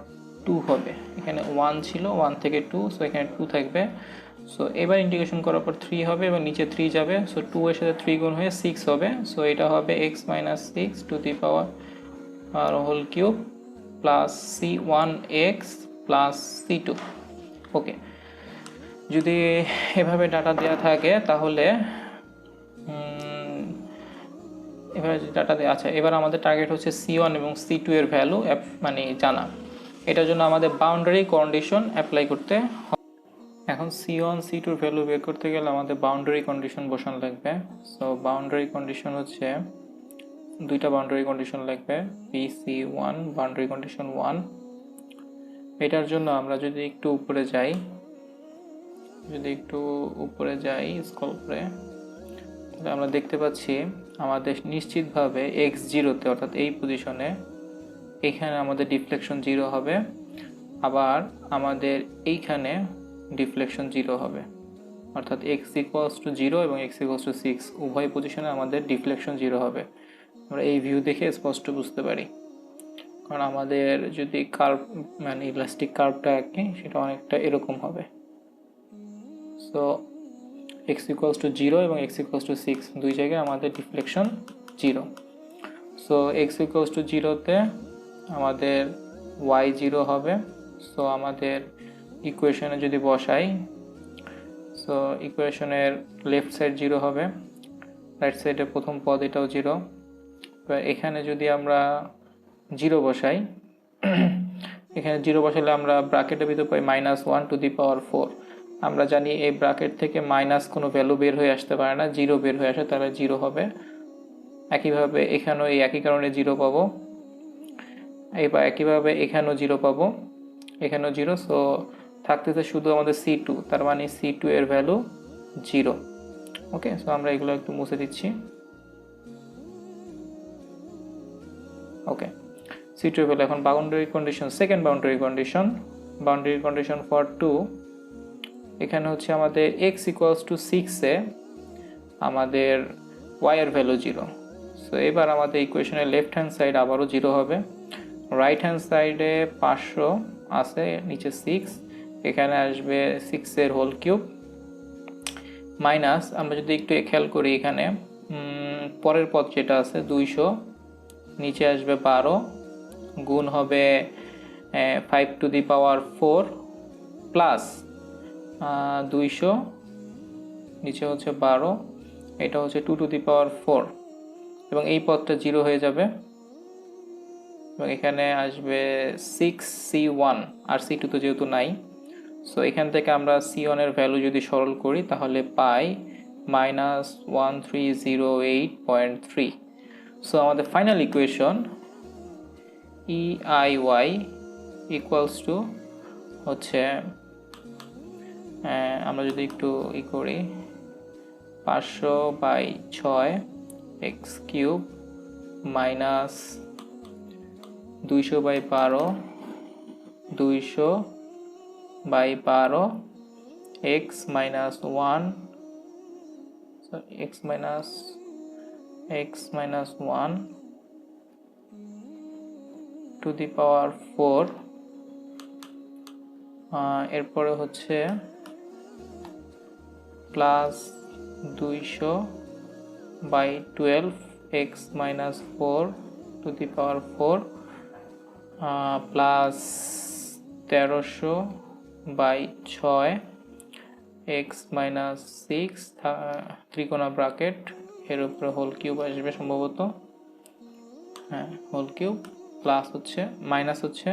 2 হবে, এখানে 1 ছিল, 1 থেকে 2, সো এখানে 2 থাকবে। সো এবার ইন্টিগ্রেশন করার পর 3 হবে এবং নিচে 3 যাবে, সো 2 এর সাথে 3 গুণ হয়ে 6 হবে, সো এটা হবে x-6 টু দি পাওয়ার আর whole cube plus C1x plus C2। Okay, যদি এভাবে ডাটা দেওয়া থাকে তাহলে এভাবে যদি ডাটা দেওয়া আছে, এবার আমাদের টার্গেট হচ্ছে C1 এবং C2 এর ভ্যালু মানে জানা। এটার জন্য আমাদের বাউন্ডারি কন্ডিশন অ্যাপ্লাই করতে হবে। এখন C1 C2 এর ভ্যালু বের করতে গেলে আমাদের বাউন্ডারি কন্ডিশন বসানো লাগবে। সো বাউন্ডারি কন্ডিশন হচ্ছে দুইটা বাউন্ডারি কন্ডিশন লাগবে, PC1 বাউন্ডারি কন্ডিশন 1। এটার জন্য আমরা যদি একটু উপরে যাই, স্ক্রল করে, তাহলে আমরা দেখতে পাচ্ছি আমাদের নিশ্চিতভাবে x0-তে অর্থাৎ এই পজিশনে এইখানে আমাদের ডিফ্লেকশন 0 হবে, আবার আমাদের এইখানে ডিফ্লেকশন 0 হবে, অর্থাৎ x=0 এবং x=6 উভয় পজিশনে আমাদের ডিফ্লেকশন 0 হবে। আমরা এই ভিউ দেখে স্পষ্ট বুঝতে পারি, কারণ আমাদের যদি কার্ভ মানে ইলাস্টিক কার্ভটা আঁকি সেটা অনেকটা এরকম হবে। সো x=0 এবং x=6 দুই জায়গায় আমাদের ডিফ্লেকশন 0। সো x=0-তে আমাদের y0 হবে। সো আমাদের ইকুয়েশনে যদি বসাই, সো ইকুয়েশনের লেফট সাইড 0 হবে, রাইট সাইডে প্রথম পদ এটাও 0। এবার এখানে যদি আমরা 0 বসাই, এখানে 0 বসালে আমরা ব্র্যাকেটের ভিতর পাই -1^4। আমরা জানি এই ব্র্যাকেট থেকে মাইনাস কোনো ভ্যালু বের হয়ে আসতে পারে না, 0 বের হয়ে আসে, তাহলে 0 হবে। একইভাবে এখানেও এই একই কারণে 0 পাবো, এবার একইভাবে এখানেও 0 পাবো, এখানেও 0। সো থাকতেছে শুধু আমাদের C2, তার মানে C2 এর ভ্যালু 0। ওকে, সো আমরা এগুলো একটু মুছে দিচ্ছি। ওকে, C2 এর ভ্যালু। এখন boundary condition, second boundary condition for 2, এখানে হচ্ছে আমাদের x=6-এ আমাদের y এর ভ্যালু 0। সো এবার আমাদের ইকুয়েশনের লেফট হ্যান্ড সাইড আবারও 0 হবে, রাইট হ্যান্ড সাইডে 500 আছে, নিচে 6, এখানে আসবে 6 এর হোল কিউব, মাইনাস আমরা যদি একটু খেয়াল করি এখানে পরের পদ যেটা আছে 200, নিচে আসবে 12, গুণ হবে 5^4 প্লাস 200, নিচে হচ্ছে 12, এটা হচ্ছে 2^4, এবং এই পদটা 0 হয়ে যাবে, এবং এখানে আসবে 6C1, আর C2 তো যেহেতু নাই, সো এখান থেকে আমরা C1 এর ভ্যালু যদি সরল করি তাহলে পাই -1308.3। সো আমাদের ফাইনাল ইকুয়েশন EIY হচ্ছে, আমরা যদি একটু করি 500/6 x³ minus 200/12 200/12 x minus 1 to the power 4, এরপরে হচ্ছে plus 200/12 x minus 4 to the power 4 plus 1300/6 x minus 6 ত্রিকোণা ব্র্যাকেট, এর উপরে হোল কিউব আসবে সম্ভবত, হ্যাঁ হোল কিউব, প্লাস হচ্ছে মাইনাস হচ্ছে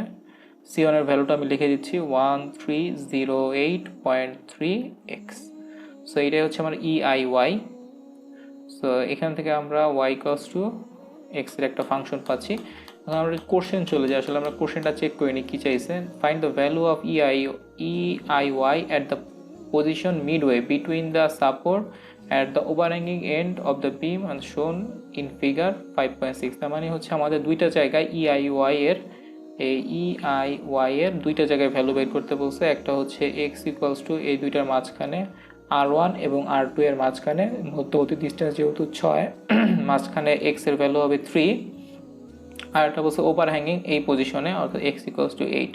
C1 এর ভ্যালুটা আমি লিখে দিচ্ছি 1308.3x। সো এটাই হচ্ছে আমার EIY। সো এখান থেকে আমরা y=x এর একটা ফাংশন পাচ্ছি। এখন আমরা কোশ্চেন চলে যাই, আসলে আমরা কোশ্চেনটা চেক করে নিই কী চাইছে। Find the value of EIY at the position midway between the support at the overhanging end of the beam and shown in figure 5.6। তার মানে হচ্ছে আমাদের দুইটা জায়গায় EIY এর দুইটা জায়গায় ভ্যালু বের করতে বলছে। একটা হচ্ছে x এই দুইটার মাঝখানে R1 এবং R2 এর মাঝখানে, মধ্যবর্তী ডিস্টেন্স যেহেতু 6, মাঝখানে x এর ভ্যালু হবে 3, আর একটা বলছে ওভারহ্যাঙ্গিং এই পজিশনে, অর্থাৎ x=8।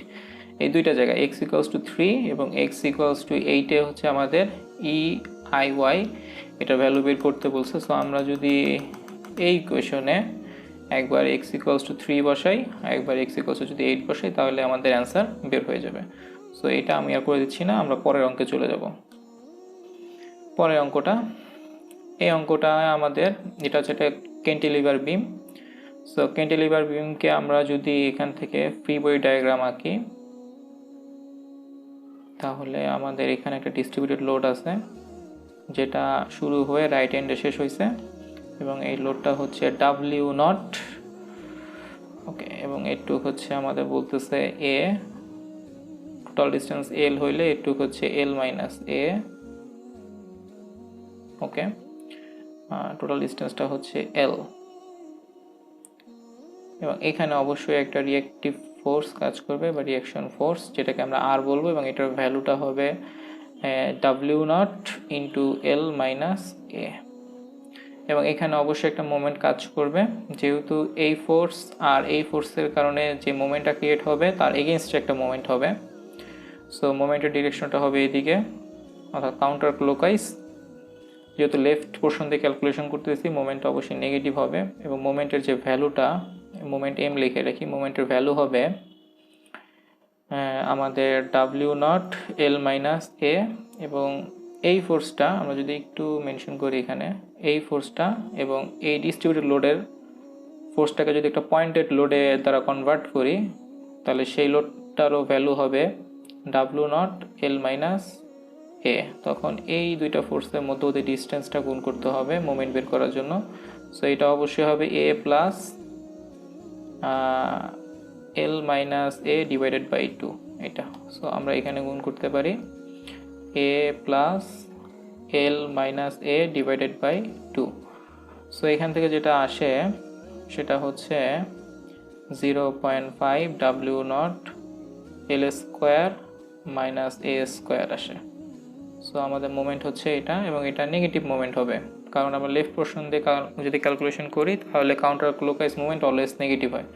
এই দুইটা জায়গায় x=3 এবং x=8 এ হচ্ছে আমাদের EIY এটা ভ্যালু বের করতে বলছে। সো আমরা যদি এই ইকুয়েশনে একবার x=3 বসাই, একবার x=8 বসাই, তাহলে আমাদের অ্যান্সার বের হয়ে যাবে। সো এটা আমি আর করে দিচ্ছি না, আমরা পরের অঙ্কে চলে যাব। পরের অঙ্কটা, এই অঙ্কটা আমাদের এটা হচ্ছে একটা ক্যান্টিলিভার বিম। সো ক্যান্টিলিভার বিমকে আমরা যদি এখান থেকে ফ্রি বডি ডায়াগ্রাম আঁকি, তাহলে আমাদের এখানে একটা ডিস্ট্রিবিউটেড লোড আছে যেটা শুরু হয়ে রাইট এন্ডে শেষ হয়েছে, এবং এই লোডটা হচ্ছে W0। ওকে, এবং এটুক হচ্ছে আমাদের বলতেছে A, টোটাল ডিস্টেন্স L হইলে এটুক হচ্ছে L - A। ওকে, টোটাল ডিস্টেন্সটা হচ্ছে এল, এবং এখানে অবশ্যই একটা রিয়েক্টিভ ফোর্স কাজ করবে বা রিয়াকশন ফোর্স, যেটাকে আমরা আর বলবো, এবং এটার ভ্যালুটা হবে W naught into L minus A. এবং এখানে অবশ্যই একটা মোমেন্ট কাজ করবে, যেহেতু এই ফোর্স আর এই ফোর্সের কারণে যে মোমেন্টটা ক্রিয়েট হবে তার এগেনস্টে একটা মোমেন্ট হবে। সো মোমেন্টের ডিরেকশনটা হবে এদিকে, অর্থাৎ কাউন্টার ক্লকওয়াইজ। যেহেতু লেফট পোর্শন দিয়ে ক্যালকুলেশন করতেছি, মোমেন্টটা অবশ্যই নেগেটিভ হবে, এবং মোমেন্টের যে ভ্যালুটা, মোমেন্ট এম লিখে রাখি, মোমেন্টের ভ্যালু হবে আমাদের W naught L minus A. এবং এই ফোর্সটা আমরা যদি একটু মেনশন করি এখানে, এই ফোর্সটা এবং এই ডিস্ট্রিবিউটেড লোডের ফোর্সটাকে যদি একটা পয়েন্টেড লোডে দ্বারা কনভার্ট করি, তাহলে সেই লোডটারও ভ্যালু হবে ডাব্লিউ নট এল মাইনাস এ। তখন এই দুইটা ফোর্সের মধ্যে ওদের ডিস্টেন্সটা গুণ করতে হবে মোমেন্ট বের করার জন্য। সো এটা অবশ্যই হবে A plus L minus A divided by 2 এটা। সো আমরা এখানে গুণ করতে পারি A plus L minus A divided by 2। So এখান থেকে যেটা আসে সেটা হচ্ছে 0.5 W naught L square minus A square আসে। সো আমাদের মোমেন্ট হচ্ছে এটা, এবং এটা নেগেটিভ মোমেন্ট হবে, কারণ আমরা লেফট পোর্শন দিয়ে যদি ক্যালকুলেশন করি তাহলে counter clockwise movement always negative হয়।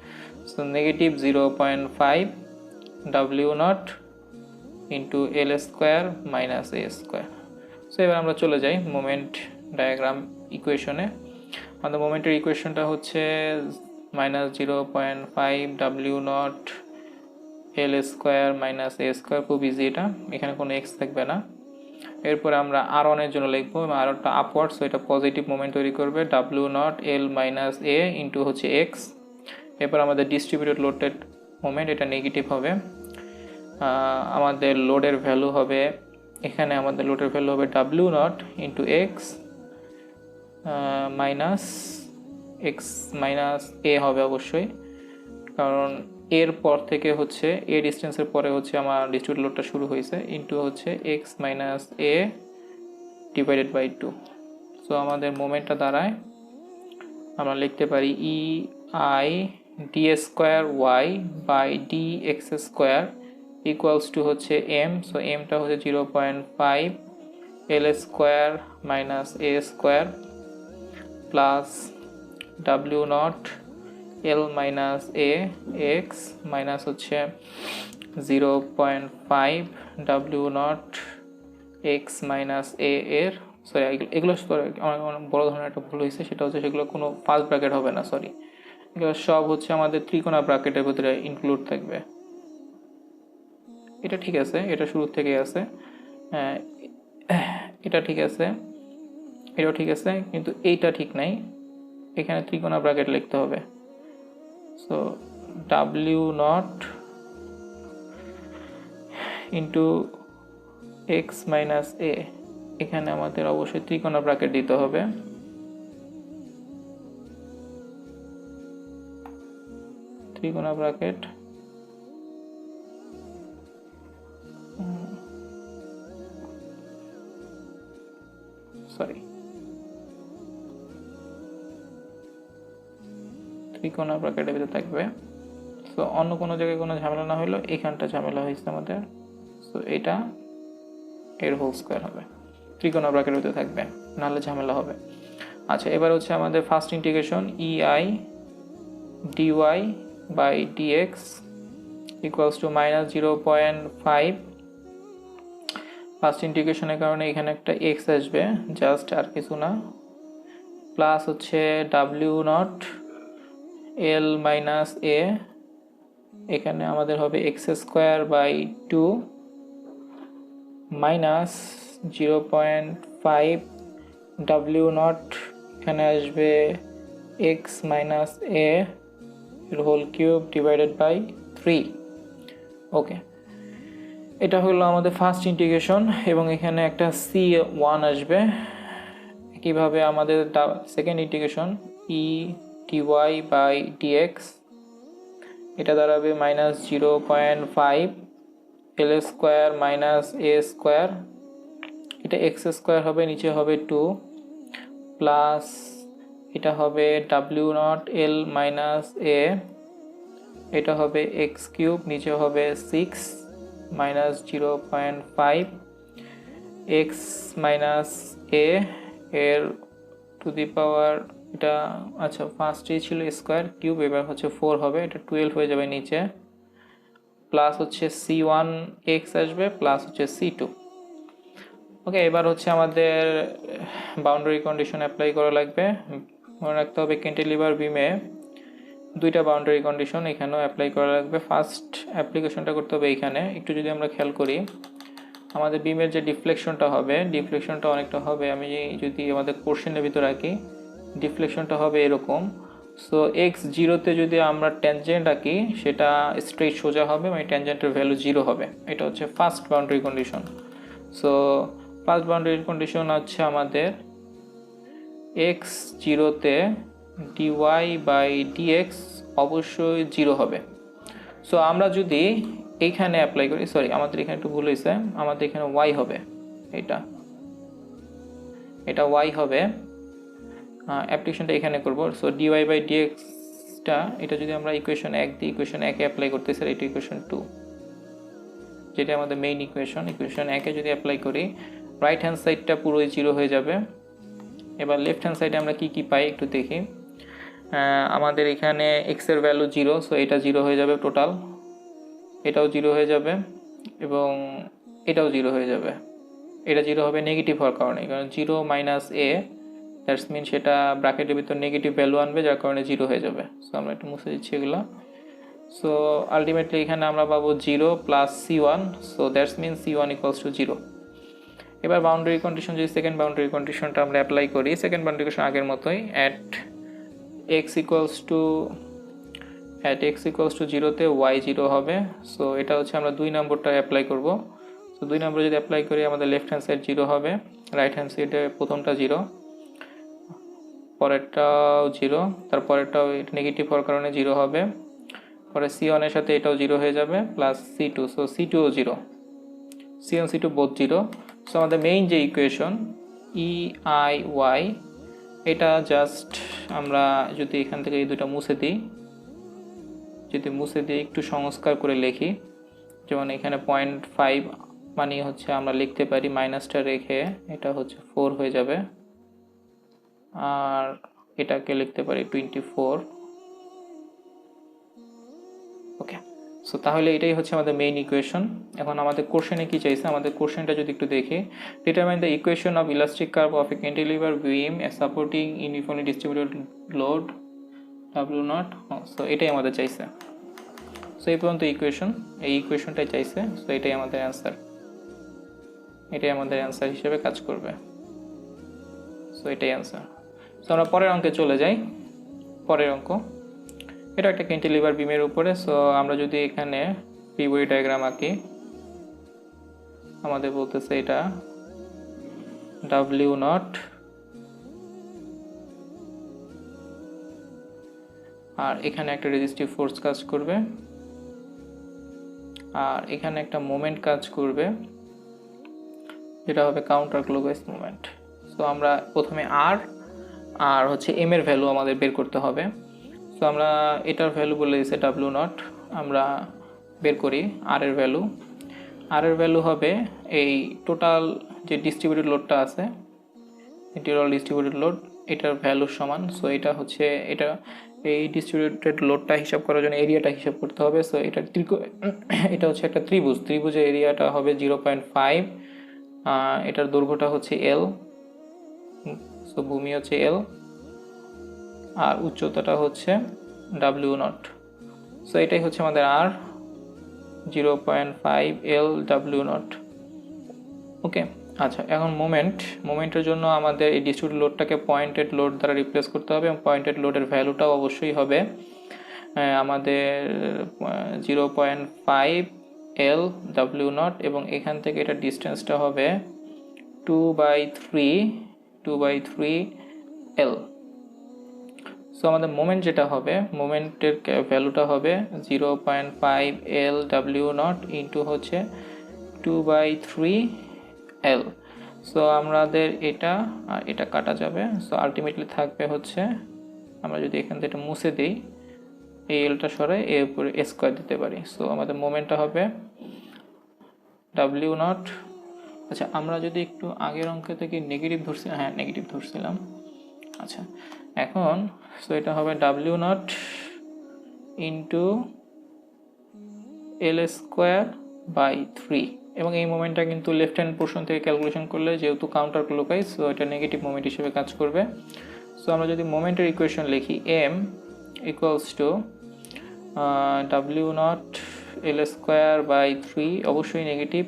So negative 0.5 W naught into L square minus A square. So এবার আমরা চলে যাই মোমেন্ট ডায়াগ্রাম ইকুয়েশনে। আমাদের মোমেন্টের ইকুয়েশনটা হচ্ছে minus 0.5 W naught L square minus A square. খুব ইজি এটা, এখানে কোনো এক্স থাকবে না। এরপরে আমরা আর ওয়ানের জন্য লিখবো, এবং আর ওটা আপওয়ার্ড, সো এটা পজিটিভ মোমেন্ট তৈরি করবে, ডাব্লিউ নট এল মাইনাস এ ইন্টু হচ্ছে এক্স। এরপর আমাদের ডিস্ট্রিবিউটেড লোডেড মোমেন্ট, এটা নেগেটিভ হবে। আমাদের লোডের ভ্যালু হবে, এখানে আমাদের লোডের ভ্যালু হবে W naught into X minus X minus A হবে অবশ্যই, কারণ এর পর থেকে হচ্ছে এ ডিস্টেন্সের পরে হচ্ছে আমার ডিস্ট্রিবিউটেড লোডটা শুরু হয়েছে, ইন্টু হচ্ছে X minus A divided by 2। So আমাদের মোমেন্টটা দাঁড়ায়, আমরা লিখতে পারি E I D square Y by D x square equals to হচ্ছে এম। সো এমটা হচ্ছে 0.5 L square minus A square plus W naught L minus A X minus হচ্ছে 0.5 W naught x minus A এর, sorry এগুলো অনেক বড় ধরনের একটা ভুল হয়েছে, সেটা হচ্ছে সেগুলো কোনো ফার্স্ট ব্র্যাকেট হবে না, সরি এগুলো সব হচ্ছে আমাদের ত্রিকোণা ব্র্যাকেটের ভিতরে ইনক্লুড থাকবে। এটা ঠিক আছে, এটা শুরু থেকে আছে, এটা ঠিক আছে, এটাও ঠিক আছে, কিন্তু এইটা ঠিক নাই, এখানে ত্রিকোণা ব্র্যাকেট লিখতে হবে। So W naught into X minus A, এখানে আমাদের অবশ্যই ত্রিকোণা ব্র্যাকেট দিতে হবে। ত্রিকোণা ব্র্যাকেট ত্রিকোণা ব্র্যাকেটের ভিতরে থাকবে। সো অন্য কোনো জায়গায় কোনো ঝামেলা না হলেও এখানটা ঝামেলা হয়েছে আমাদের। সো এটা এর হোল স্কোয়ার হবে, ত্রিকোণা ব্র্যাকেটের ভিতরে থাকবে, নাহলে ঝামেলা হবে। আচ্ছা, এবার হচ্ছে আমাদের first integration E I dy by dx equals to minus 0.5। First ইন্টিগ্রেশনের কারণে এখানে একটা এক্স আসবে, জাস্ট আর কিছু না, প্লাস হচ্ছে W naught L minus A, এখানে আমাদের হবে x square by 2 minus 0.5 W naught, এখানে আসবে এক্স মাইনাস এ এর whole cube divided by 3। Okay, এটা হলো আমাদের ফার্স্ট ইন্টিগ্রেশন, এবং এখানে একটা C1 আসবে। একইভাবে আমাদের second integration E dy by dx, এটা দাঁড়াবে minus 0.5 L square minus A square, এটা এক্স স্কোয়ার হবে, নিচে হবে 2 প্লাস এটা হবে W naught L minus A, এটা হবে এক্স কিউব, নিচে হবে 6 মাইনাস 0.5 এক্স মাইনাস এ এর টু দি পাওয়ার, এটা আচ্ছা ফার্স্টেই ছিল স্কোয়ার কিউব, এবার হচ্ছে 4 হবে, এটা 12 হয়ে যাবে নিচে, প্লাস হচ্ছে c1 এক্স আসবে, প্লাস হচ্ছে c2। ওকে, এবার হচ্ছে আমাদের বাউন্ডারি কন্ডিশন অ্যাপ্লাই করা লাগবে। মনে রাখতে হবে ক্যান্টিলিভার বিমে দুইটা বাউন্ডারি কন্ডিশন এখানেও অ্যাপ্লাই করা লাগবে। ফার্স্ট অ্যাপ্লিকেশনটা করতে হবে এইখানে, একটু যদি আমরা খেয়াল করি আমাদের বিমের যে ডিফ্লেকশনটা হবে, ডিফ্লেকশনটা অনেকটা হবে, আমি যদি আমাদের কোশ্চেনের ভিতর রাখি ডিফ্লেকশনটা হবে এরকম। সো এক্স জিরোতে যদি আমরা ট্যানজেন্ট আঁকি সেটা স্ট্রেট সোজা হবে, মানে ট্যানজেন্টের ভ্যালু 0 হবে। এটা হচ্ছে first boundary condition. So first boundary condition হচ্ছে আমাদের এক্স জিরোতে ডিওয়াই বাই ডিএক্স অবশ্যই 0 হবে। সো আমরা যদি এইখানে অ্যাপ্লাই করি, সরি আমাদের এখানে একটু ভুল হয়েছে, আমাদের এখানে ওয়াই হবে, এটা ওয়াই হবে, অ্যাপ্লিকেশনটা এখানে করব। সো ডিওয়াই বাই ডিএক্সটা এটা যদি আমরা ইকুয়েশন 1 দিই, ইকুয়েশন 1-এ অ্যাপ্লাই করতেছি, এটা ইকুয়েশন 2 যেটা আমাদের মেইন ইকুয়েশন, ইকুয়েশন 1-এ যদি অ্যাপ্লাই করি রাইট হ্যান্ড সাইডটা পুরোই 0 হয়ে যাবে। এবার লেফট হ্যান্ড সাইডে আমরা কি পাই একটু দেখি। আমাদের এখানে এক্স এর ভ্যালু 0, সো এটা 0 হয়ে যাবে টোটাল, এটাও 0 হয়ে যাবে এবং এটাও 0 হয়ে যাবে। এটা 0 হবে নেগেটিভ হওয়ার কারণে, কারণ 0 মাইনাস এ দ্যাটস মিন সেটা ব্র্যাকেটের ভিতর নেগেটিভ ভ্যালু আনবে, যার কারণে 0 হয়ে যাবে। সো আমরা একটু মুছে দিচ্ছি এগুলো। সো আলটিমেটলি এখানে আমরা পাবো 0 plus c1, so that's mean c1 equals to 0। এবার বাউন্ডারি কন্ডিশন যদি সেকেন্ড বাউন্ডারি কন্ডিশনটা আমরা অ্যাপ্লাই করি, সেকেন্ড বাউন্ডারি কন্ডিশন আগের মতোই, অ্যাট এক্স ইকুয়ালস টু 0-তে ওয়াই 0 হবে। সো এটা হচ্ছে আমরা 2 নম্বরটা অ্যাপ্লাই করব। সো 2 নম্বরে যদি অ্যাপ্লাই করি আমাদের লেফট হ্যান্ড সাইড 0 হবে, রাইট হ্যান্ড সাইডে প্রথমটা 0, পরেরটাও 0, তারপরেরটাও নেগেটিভ হওয়ার কারণে 0 হবে, পরে c1 এর সাথে এটাও 0 হয়ে যাবে, প্লাস c2, সো c2ও 0, c1 c2 বোথ 0। সো আমাদের মেইন যে ইকুয়েশন EIY, এটা জাস্ট আমরা যদি এখান থেকে এই দুটো মুছে দিই, একটু সংস্কার করে লিখি, যেমন এখানে 0.5 মানে হচ্ছে আমরা লিখতে পারি মাইনাসটা রেখে এটা হচ্ছে 4 হয়ে যাবে, আর এটাকে লিখতে পারি 24। ওকে, সো তাহলে এটাই হচ্ছে আমাদের মেইন ইকুয়েশন। এখন আমাদের কোশ্চেনে কি চাইছে, আমাদের কোশ্চেনটা যদি একটু দেখি, determine the equation of elastic curve of A cantilever beam supporting uniformly distributed load W0। So এটাই আমাদের চাইছে। সো এই পর্যন্ত ইকুয়েশন, এই ইকুয়েশনটাই চাইছে। সো এটাই আমাদের অ্যান্সার হিসেবে কাজ করবে। সো এটাই অ্যান্সার। সো আমরা পরের অঙ্কে চলে যাই। পরের অঙ্ক, এটা একটা ক্যান্টিলিভার বিমের উপরে। সো আমরা যদি এখানে পিভট ডায়াগ্রাম আঁকি, আমাদের বলতেছে এটা W0 আর এখানে একটা রেজিস্টিভ ফোর্স কাজ করবে, আর এখানে একটা মোমেন্ট কাজ করবে যেটা হবে কাউন্টার ক্লকওয়াইজ মোমেন্ট। সো আমরা প্রথমে আর হচ্ছে এম এর ভ্যালু আমাদের বের করতে হবে। সো আমরা এটার ভ্যালু বলে দিয়েছে W0, আমরা বের করি আর এর ভ্যালু হবে এই টোটাল যে ডিস্ট্রিবিউটেড লোডটা আছে, টোটাল ডিস্ট্রিবিউটেড লোড, এটার ভ্যালুর সমান। সো এটা হচ্ছে এই ডিস্ট্রিবিউটেড লোডটা হিসাব করার জন্য এরিয়াটা হিসাব করতে হবে। সো এটা হচ্ছে একটা ত্রিভুজের এরিয়াটা হবে 0.5, এটার দৈর্ঘ্যটা হচ্ছে L, সো ভূমি হচ্ছে L, আর উচ্চতাটা হচ্ছে W0। সো এটাই হচ্ছে আমাদের আর 0.5 L W0। ওকে, আচ্ছা এখন মোমেন্টের জন্য আমাদের এই ডিস্ট্রিবিউটেড লোডটাকে পয়েন্টেড লোড দ্বারা রিপ্লেস করতে হবে, এবং পয়েন্টেড লোডের ভ্যালুটাও অবশ্যই হবে আমাদের 0.5 L W0, এবং এখান থেকে এটা ডিস্টেন্সটা হবে 2/3 L। সো আমাদের মোমেন্ট যেটা হবে, মোমেন্টের ভ্যালুটা হবে 0.5 L W0 ইন্টু হচ্ছে 2/3 L। সো আমাদের এটা আর এটা কাটা যাবে। সো আলটিমেটলি থাকবে হচ্ছে, আমরা যদি এখান থেকে এটা মুছে দিই, এই এলটা সরাই এর উপরে স্কোয়ার দিতে পারি। সো আমাদের মোমেন্টটা হবে ডাব্লিউ নট। আচ্ছা, আমরা যদি একটু আগের অঙ্ক থেকে নেগেটিভ ধরছি, হ্যাঁ নেগেটিভ ধরছিলাম। আচ্ছা, এখন সো এটা হবে W naught into L square by 3, এবং এই মোমেন্টটা কিন্তু লেফট হ্যান্ড পোর্শন থেকে ক্যালকুলেশন করলে যেহেতু কাউন্টার ক্লকওয়াইজ, সো এটা নেগেটিভ মোমেন্ট হিসেবে কাজ করবে। সো আমরা যদি মোমেন্টের ইকুয়েশন লিখি, M equals to W naught L square by 3, অবশ্যই নেগেটিভ।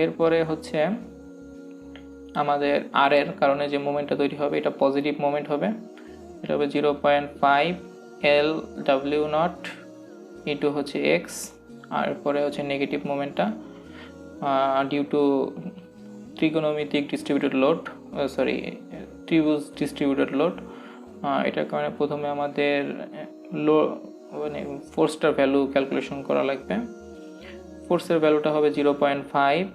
এরপরে হচ্ছে আমাদের আর এর কারণে যে মোমেন্টটা তৈরি হবে এটা পজিটিভ মোমেন্ট হবে, এটা হবে 0.5 এল ডাব্লিউ নট ইন্টু হচ্ছে এক্স, আর এরপরে হচ্ছে নেগেটিভ মোমেন্টটা ডিউ টু ত্রিকোণমিতিক ডিস্ট্রিবিউটেড লোড, ত্রিভুজ ডিস্ট্রিবিউটেড লোড। এটার কারণে প্রথমে আমাদের মানে ফোর্সটার ভ্যালু ক্যালকুলেশন করা লাগবে। ফোর্সের ভ্যালুটা হবে 0.5।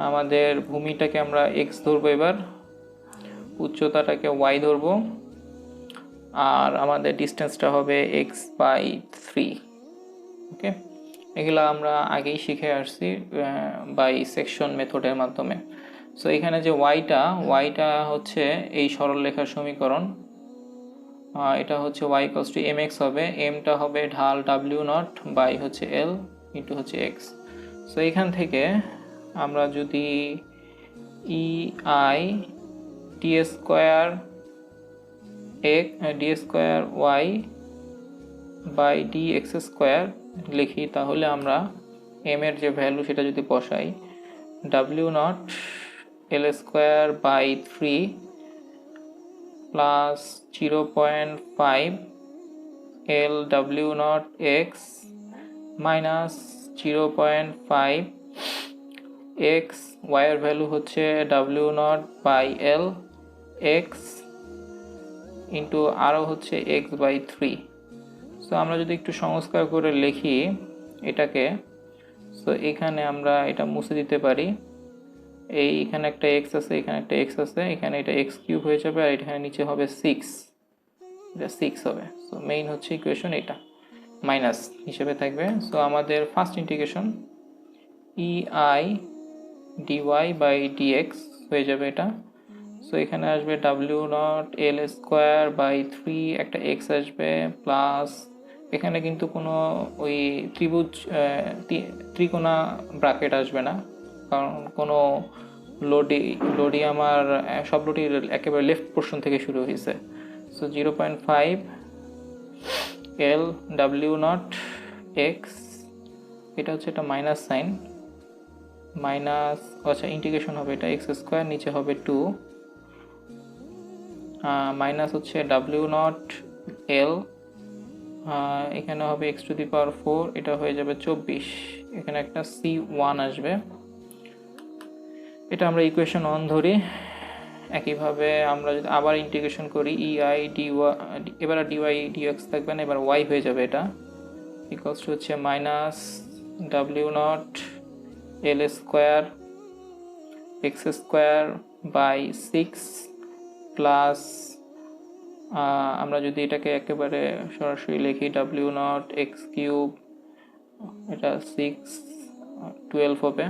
আমাদের ভূমিটাকে আমরা এক্স ধরবো, এবার উচ্চতাটাকে ওয়াই ধরবো, আর আমাদের ডিস্টেন্সটা হবে এক্স বাই 3। ওকে, এগুলো আমরা আগেই শিখে আসছি বাই সেকশন মেথডের মাধ্যমে। সো এখানে যে ওয়াইটা হচ্ছে এই সরলরেখার সমীকরণ, এটা হচ্ছে y equals to m x হবে, এমটা হবে ঢাল ডাব্লিউ নট বাই হচ্ছে এল ইন্টু হচ্ছে এক্স। সো এখান থেকে আমরা যদি E I T square d square Y by D x square লিখি, তাহলে আমরা এম এর যে ভ্যালু সেটা যদি বসাই, W naught L square by 3 plus 0.5 L W naught x minus 0.5 x, ওয়াইয়ের ভ্যালু হচ্ছে W naught by L x into আরও হচ্ছে এক্স বাই 3। সো আমরা যদি একটু সংস্কার করে লিখি এটাকে, সো এখানে আমরা এটা মুছে দিতে পারি, এখানে একটা এক্স আছে, এখানে একটা এক্স আছে, এখানে এটা এক্স কিউব হয়ে যাবে, আর এখানে নিচে হবে 6, এটা 6 হবে। সো মেইন হচ্ছে ইকুয়েশন এটা মাইনাস হিসেবে থাকবে। সো আমাদের first integration E I dy by dx হয়ে যাবে এটা। সো এখানে আসবে W naught L square by 3, একটা এক্স আসবে, প্লাস এখানে কিন্তু কোনো ওই ত্রিকোণা ব্র্যাকেট আসবে না, কারণ কোনো লোডই আমার সব লোডই একেবারে লেফট পোর্শন থেকে শুরু হয়েছে। So 0.5 L W naught x, এটা হচ্ছে একটা মাইনাস সাইন, মাইনাস, আচ্ছা ইন্টিগ্রেশন হবে এটা এক্স স্কোয়ার, নিচে হবে 2 মাইনাস হচ্ছে ডাব্লিউ নট এল, এখানে হবে এক্স টু দি পাওয়ার 4, এটা হয়ে যাবে 24, এখানে একটা C1 আসবে। এটা আমরা ইকুয়েশন 1 ধরি। একইভাবে আমরা যদি আবার ইন্টিগ্রেশন করি ই আই ডিওয়াই, এবার ডিওয়াই ডিএক্স থাকবে না, এবার ওয়াই হয়ে যাবে, এটা ইকুয়ালস টু হচ্ছে minus W naught L square x square by 6 plus, আমরা যদি এটাকে একেবারে সরাসরি লিখি ডাব্লিউ নট এক্স কিউব, এটা 6 12 হবে,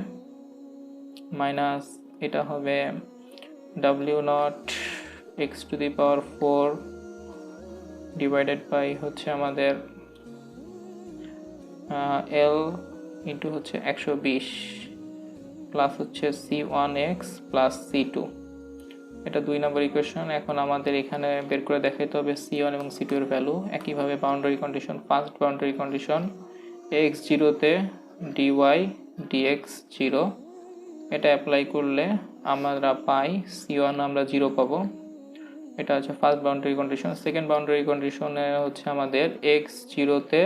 মাইনাস এটা হবে W naught x to the power 4 divided by হচ্ছে আমাদের এল ইন্টু হচ্ছে 120 প্লাস হচ্ছে C1x প্লাস C2, এটা 2 নম্বর ইকুয়েশন। এখন আমাদের এখানে বের করে দেখাইতে হবে C1 এবং C2 এর ভ্যালু। একইভাবে boundary condition, first boundary condition x0 তে dy dx 0, এটা অ্যাপ্লাই করলে আমরা পাই C1 আমরা 0 পাবো, এটা হচ্ছে first boundary condition. Second boundary কন্ডিশনে হচ্ছে আমাদের x0 তে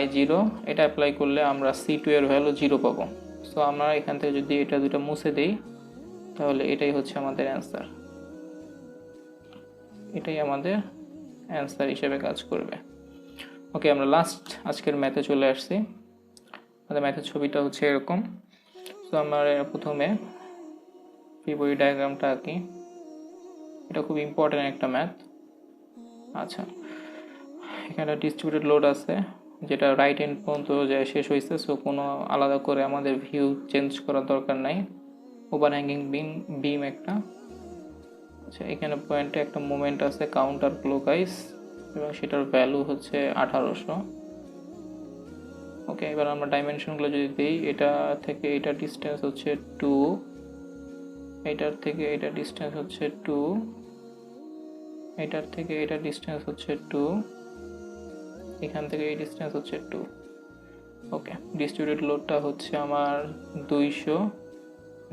y0, এটা অ্যাপ্লাই করলে আমরা C2 এর ভ্যালু 0 পাবো। সো আমরা এখান থেকে যদি এটা দুটো মুছে দিই, তাহলে এটাই হচ্ছে আমাদের অ্যান্সার, এটাই আমাদের অ্যান্সার হিসেবে কাজ করবে। ওকে, আমরা লাস্ট আজকের ম্যাথে চলে আসছি। আমাদের ম্যাথের ছবিটা হচ্ছে এরকম। সো আমার প্রথমে ফ্রি বডি ডায়াগ্রামটা আঁকি। এটা খুব ইম্পর্টেন্ট একটা ম্যাথ। আচ্ছা, এখানে ডিস্ট্রিবিউটেড লোড আছে যেটা রাইট এন্ড পর্যন্ত যায় শেষ হয়েছে। সো কোনো আলাদা করে আমাদের ভিউ চেঞ্জ করার দরকার নাই। ওভার হ্যাঙ্গিং বিম একটা। আচ্ছা, এখানে পয়েন্টে একটা মোমেন্ট আছে কাউন্টার ক্লকওয়াইজ এবং সেটার ভ্যালু হচ্ছে 1800। ওকে, এবার আমরা ডাইমেনশনগুলো যদি দিই, এটা থেকে এটা ডিস্টেন্স হচ্ছে 2, এটার থেকে এটা ডিস্টেন্স হচ্ছে 2, এটার থেকে এটা ডিস্টেন্স হচ্ছে 2, এখান থেকে এই ডিস্টেন্স হচ্ছে 2। ওকে, ডিস্ট্রিবিউটেড লোডটা হচ্ছে আমার 200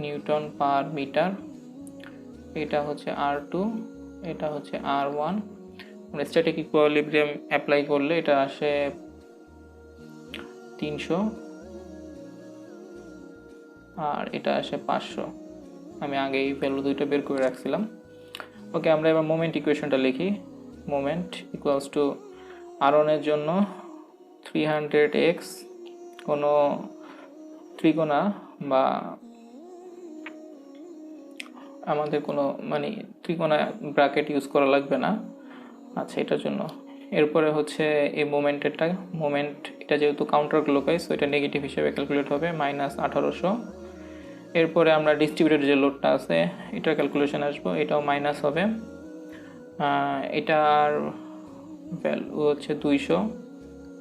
নিউটন পার মিটার। এটা হচ্ছে R2, এটা হচ্ছে R1। আমরা স্ট্যাটিক ইকুইলিব্রিয়াম অ্যাপ্লাই করলে এটা আসে 300 আর এটা আসে 500। আমি আগে এই ভ্যালু দুইটা বের করে রাখছিলাম। ওকে, আমরা এবার মোমেন্ট ইকুয়েশনটা লিখি। মোমেন্ট ইকুয়ালস টু R1 এর জন্য 300x, কোনো ত্রিকোণা বা আমাদের কোনো ত্রিকোণা ব্র্যাকেট ইউজ করা লাগবে না। আচ্ছা, এটার জন্য এরপরে হচ্ছে এই মোমেন্ট এটা যেহেতু কাউন্টার ক্লকওয়াইজ, সো এটা নেগেটিভ হিসেবে ক্যালকুলেট হবে -1800। এরপরে আমরা ডিস্ট্রিবিউটেড যে লোডটা আছে এটার ক্যালকুলেশন আসবো, এটাও মাইনাস হবে। এটার ভ্যালু হচ্ছে 200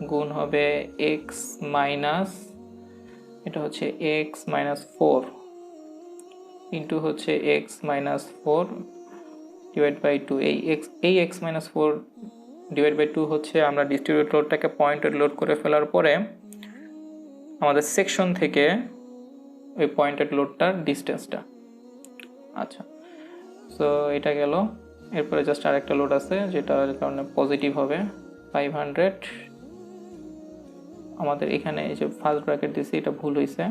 গুণ হবে এক্স মাইনাস, এটা হচ্ছে এক্স মাইনাস 4 ইন্টু হচ্ছে এক্স মাইনাস 4 ডিভাইড বাই 2। এই এক্স মাইনাস 4 ডিভাইড বাই 2 হচ্ছে আমরা ডিস্ট্রিবিউটেড লোডটাকে পয়েন্টেড লোড করে ফেলার পরে আমাদের সেকশন থেকে ওই পয়েন্টেড লোডটার ডিস্টেন্সটা। আচ্ছা, সো এটা গেল। এরপরে জাস্ট আরেকটা লোড আছে যেটার কারণে পজিটিভ হবে 500। আমাদের এখানে এই যে ফার্স্ট ব্র্যাকেট দিয়েছি এটা ভুল হয়েছে,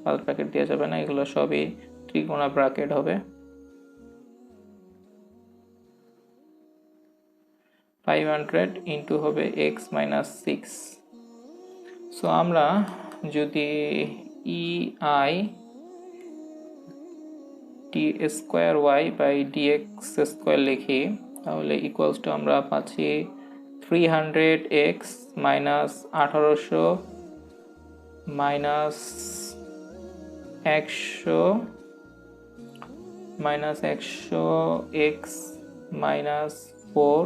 ফার্স্ট ব্র্যাকেট দেওয়া যাবে না, এগুলো সবই ত্রিকোণা ব্র্যাকেট হবে। 500 ইন্টু হবে এক্স মাইনাস 6। সো আমরা যদি EI d square Y by dx square লিখি তাহলে ইকুয়ালস টু আমরা পাচ্ছি 300x minus 1800 minus 100 minus 100x minus 4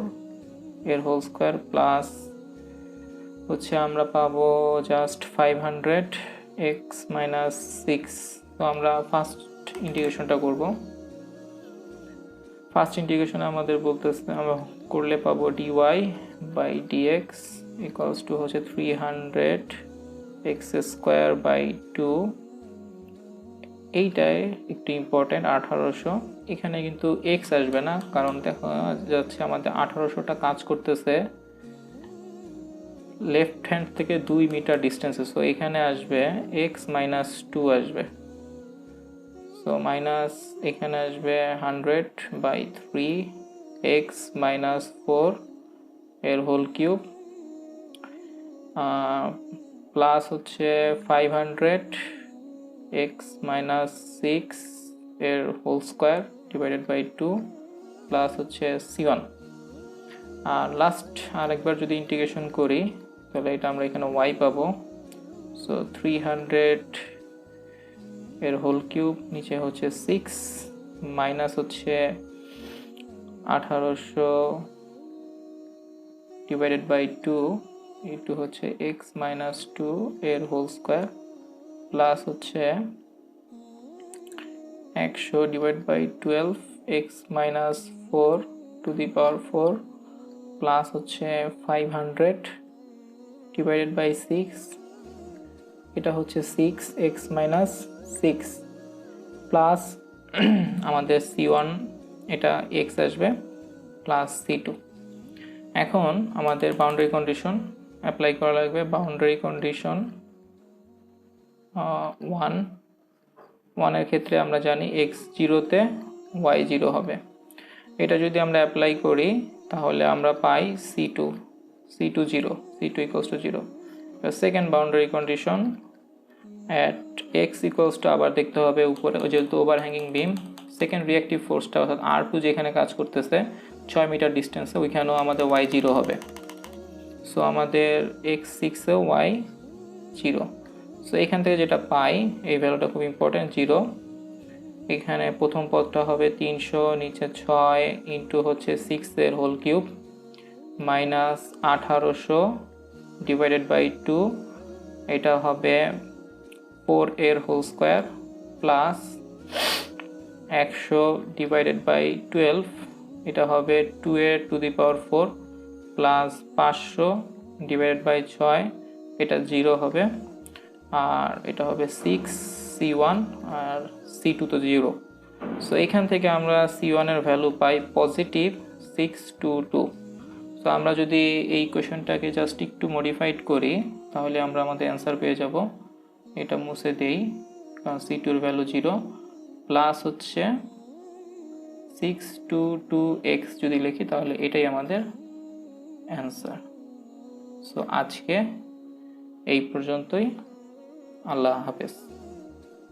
এর হোল স্কোয়ার প্লাস হচ্ছে আমরা পাবো জাস্ট 500x মাইনাস 6। তো আমরা ফার্স্ট ইন্টিগ্রেশনটা করব। ফার্স্ট ইন্টিগ্রেশনে আমাদের বলতেছে আমরা করলে পাবো dy by dx equals to হচ্ছে 300x স্কোয়ার বাই 2। এইটাই একটু ইম্পর্টেন্ট 1800। এখানে কিন্তু x আসবে না কারণ দেখা যাচ্ছে আমাদের 1800টা কাজ করতেছে লেফট হ্যান্ড থেকে 2 মিটার ডিস্টেন্সে। সো এখানে আসবে x মাইনাস 2 আসবে। সো মাইনাস এখানে আসবে 100 বাই 3 x মাইনাস 4 এর হোল কিউব প্লাস হচ্ছে 500 x মাইনাস 6 এর whole square divided by 2 plus হচ্ছে c1। আর লাস্ট আরেকবার যদি ইন্টিগ্রেশন করি তাহলে এটা আমরা এখানে y পাবো। সো 300 এর হোল কিউব নিচে হচ্ছে 6 মাইনাস হচ্ছে 1800 ডিভাইডেড বাই 2 ইন্টু হচ্ছে x মাইনাস 2 এর হোল স্কোয়ার প্লাস হচ্ছে 100 divide by 12 x minus 4 to the power 4 plus হচ্ছে 500 ডিভাইডেড বাই 6, এটা হচ্ছে 6x মাইনাস 6 প্লাস আমাদের c1 এটা x আসবে প্লাস c2। এখন আমাদের বাউন্ডারি কন্ডিশন অ্যাপ্লাই করা লাগবে। বাউন্ডারি কন্ডিশন 1 এর ক্ষেত্রে আমরা জানি x 0-তে y 0 হবে। এটা যদি আমরা অ্যাপ্লাই করি তাহলে আমরা পাই c2 0, c2 equals to 0। Second boundary condition at X equals two আবার দেখতে হবে উপরে যেহেতু ওভার হ্যাঙ্গিং বিম সেকেন্ড রিঅ্যাক্টিভ ফোর্সটা অর্থাৎ R2 যেখানে কাজ করতেছে 6 মিটার ডিস্টেন্সে ওইখানেও আমাদের ওয়াই জিরো হবে। সো আমাদের এক্স সিক্সেও ওয়াই জিরো। সো এখান থেকে যেটা পাই এই ভ্যালুটা খুব ইম্পর্টেন্ট, জিরো। এখানে প্রথম পদটা হবে 300 নিচে 6 ইন্টু হচ্ছে 6 whole cube minus 1800 divided by 2, এটা হবে 4 whole square plus 100 divided by 12, এটা হবে 2 প্লাস 500 ডিভাইডেড বাই 6, এটা 0 হবে, আর এটা হবে 6C1 আর C2 তো 0। সো এখান থেকে আমরা C1 এর ভ্যালু পাই পজিটিভ 622। সো আমরা যদি এই কোয়েশনটাকে জাস্ট একটু মডিফাইড করি তাহলে আমরা আমাদের অ্যান্সার পেয়ে যাব। এটা মুছে দেই কারণ C2 এর ভ্যালু 0 প্লাস হচ্ছে 622x যদি লিখি তাহলে এটাই আমাদের অ্যান্সার। সো আজকে এই পর্যন্তই, আল্লাহ হাফেজ।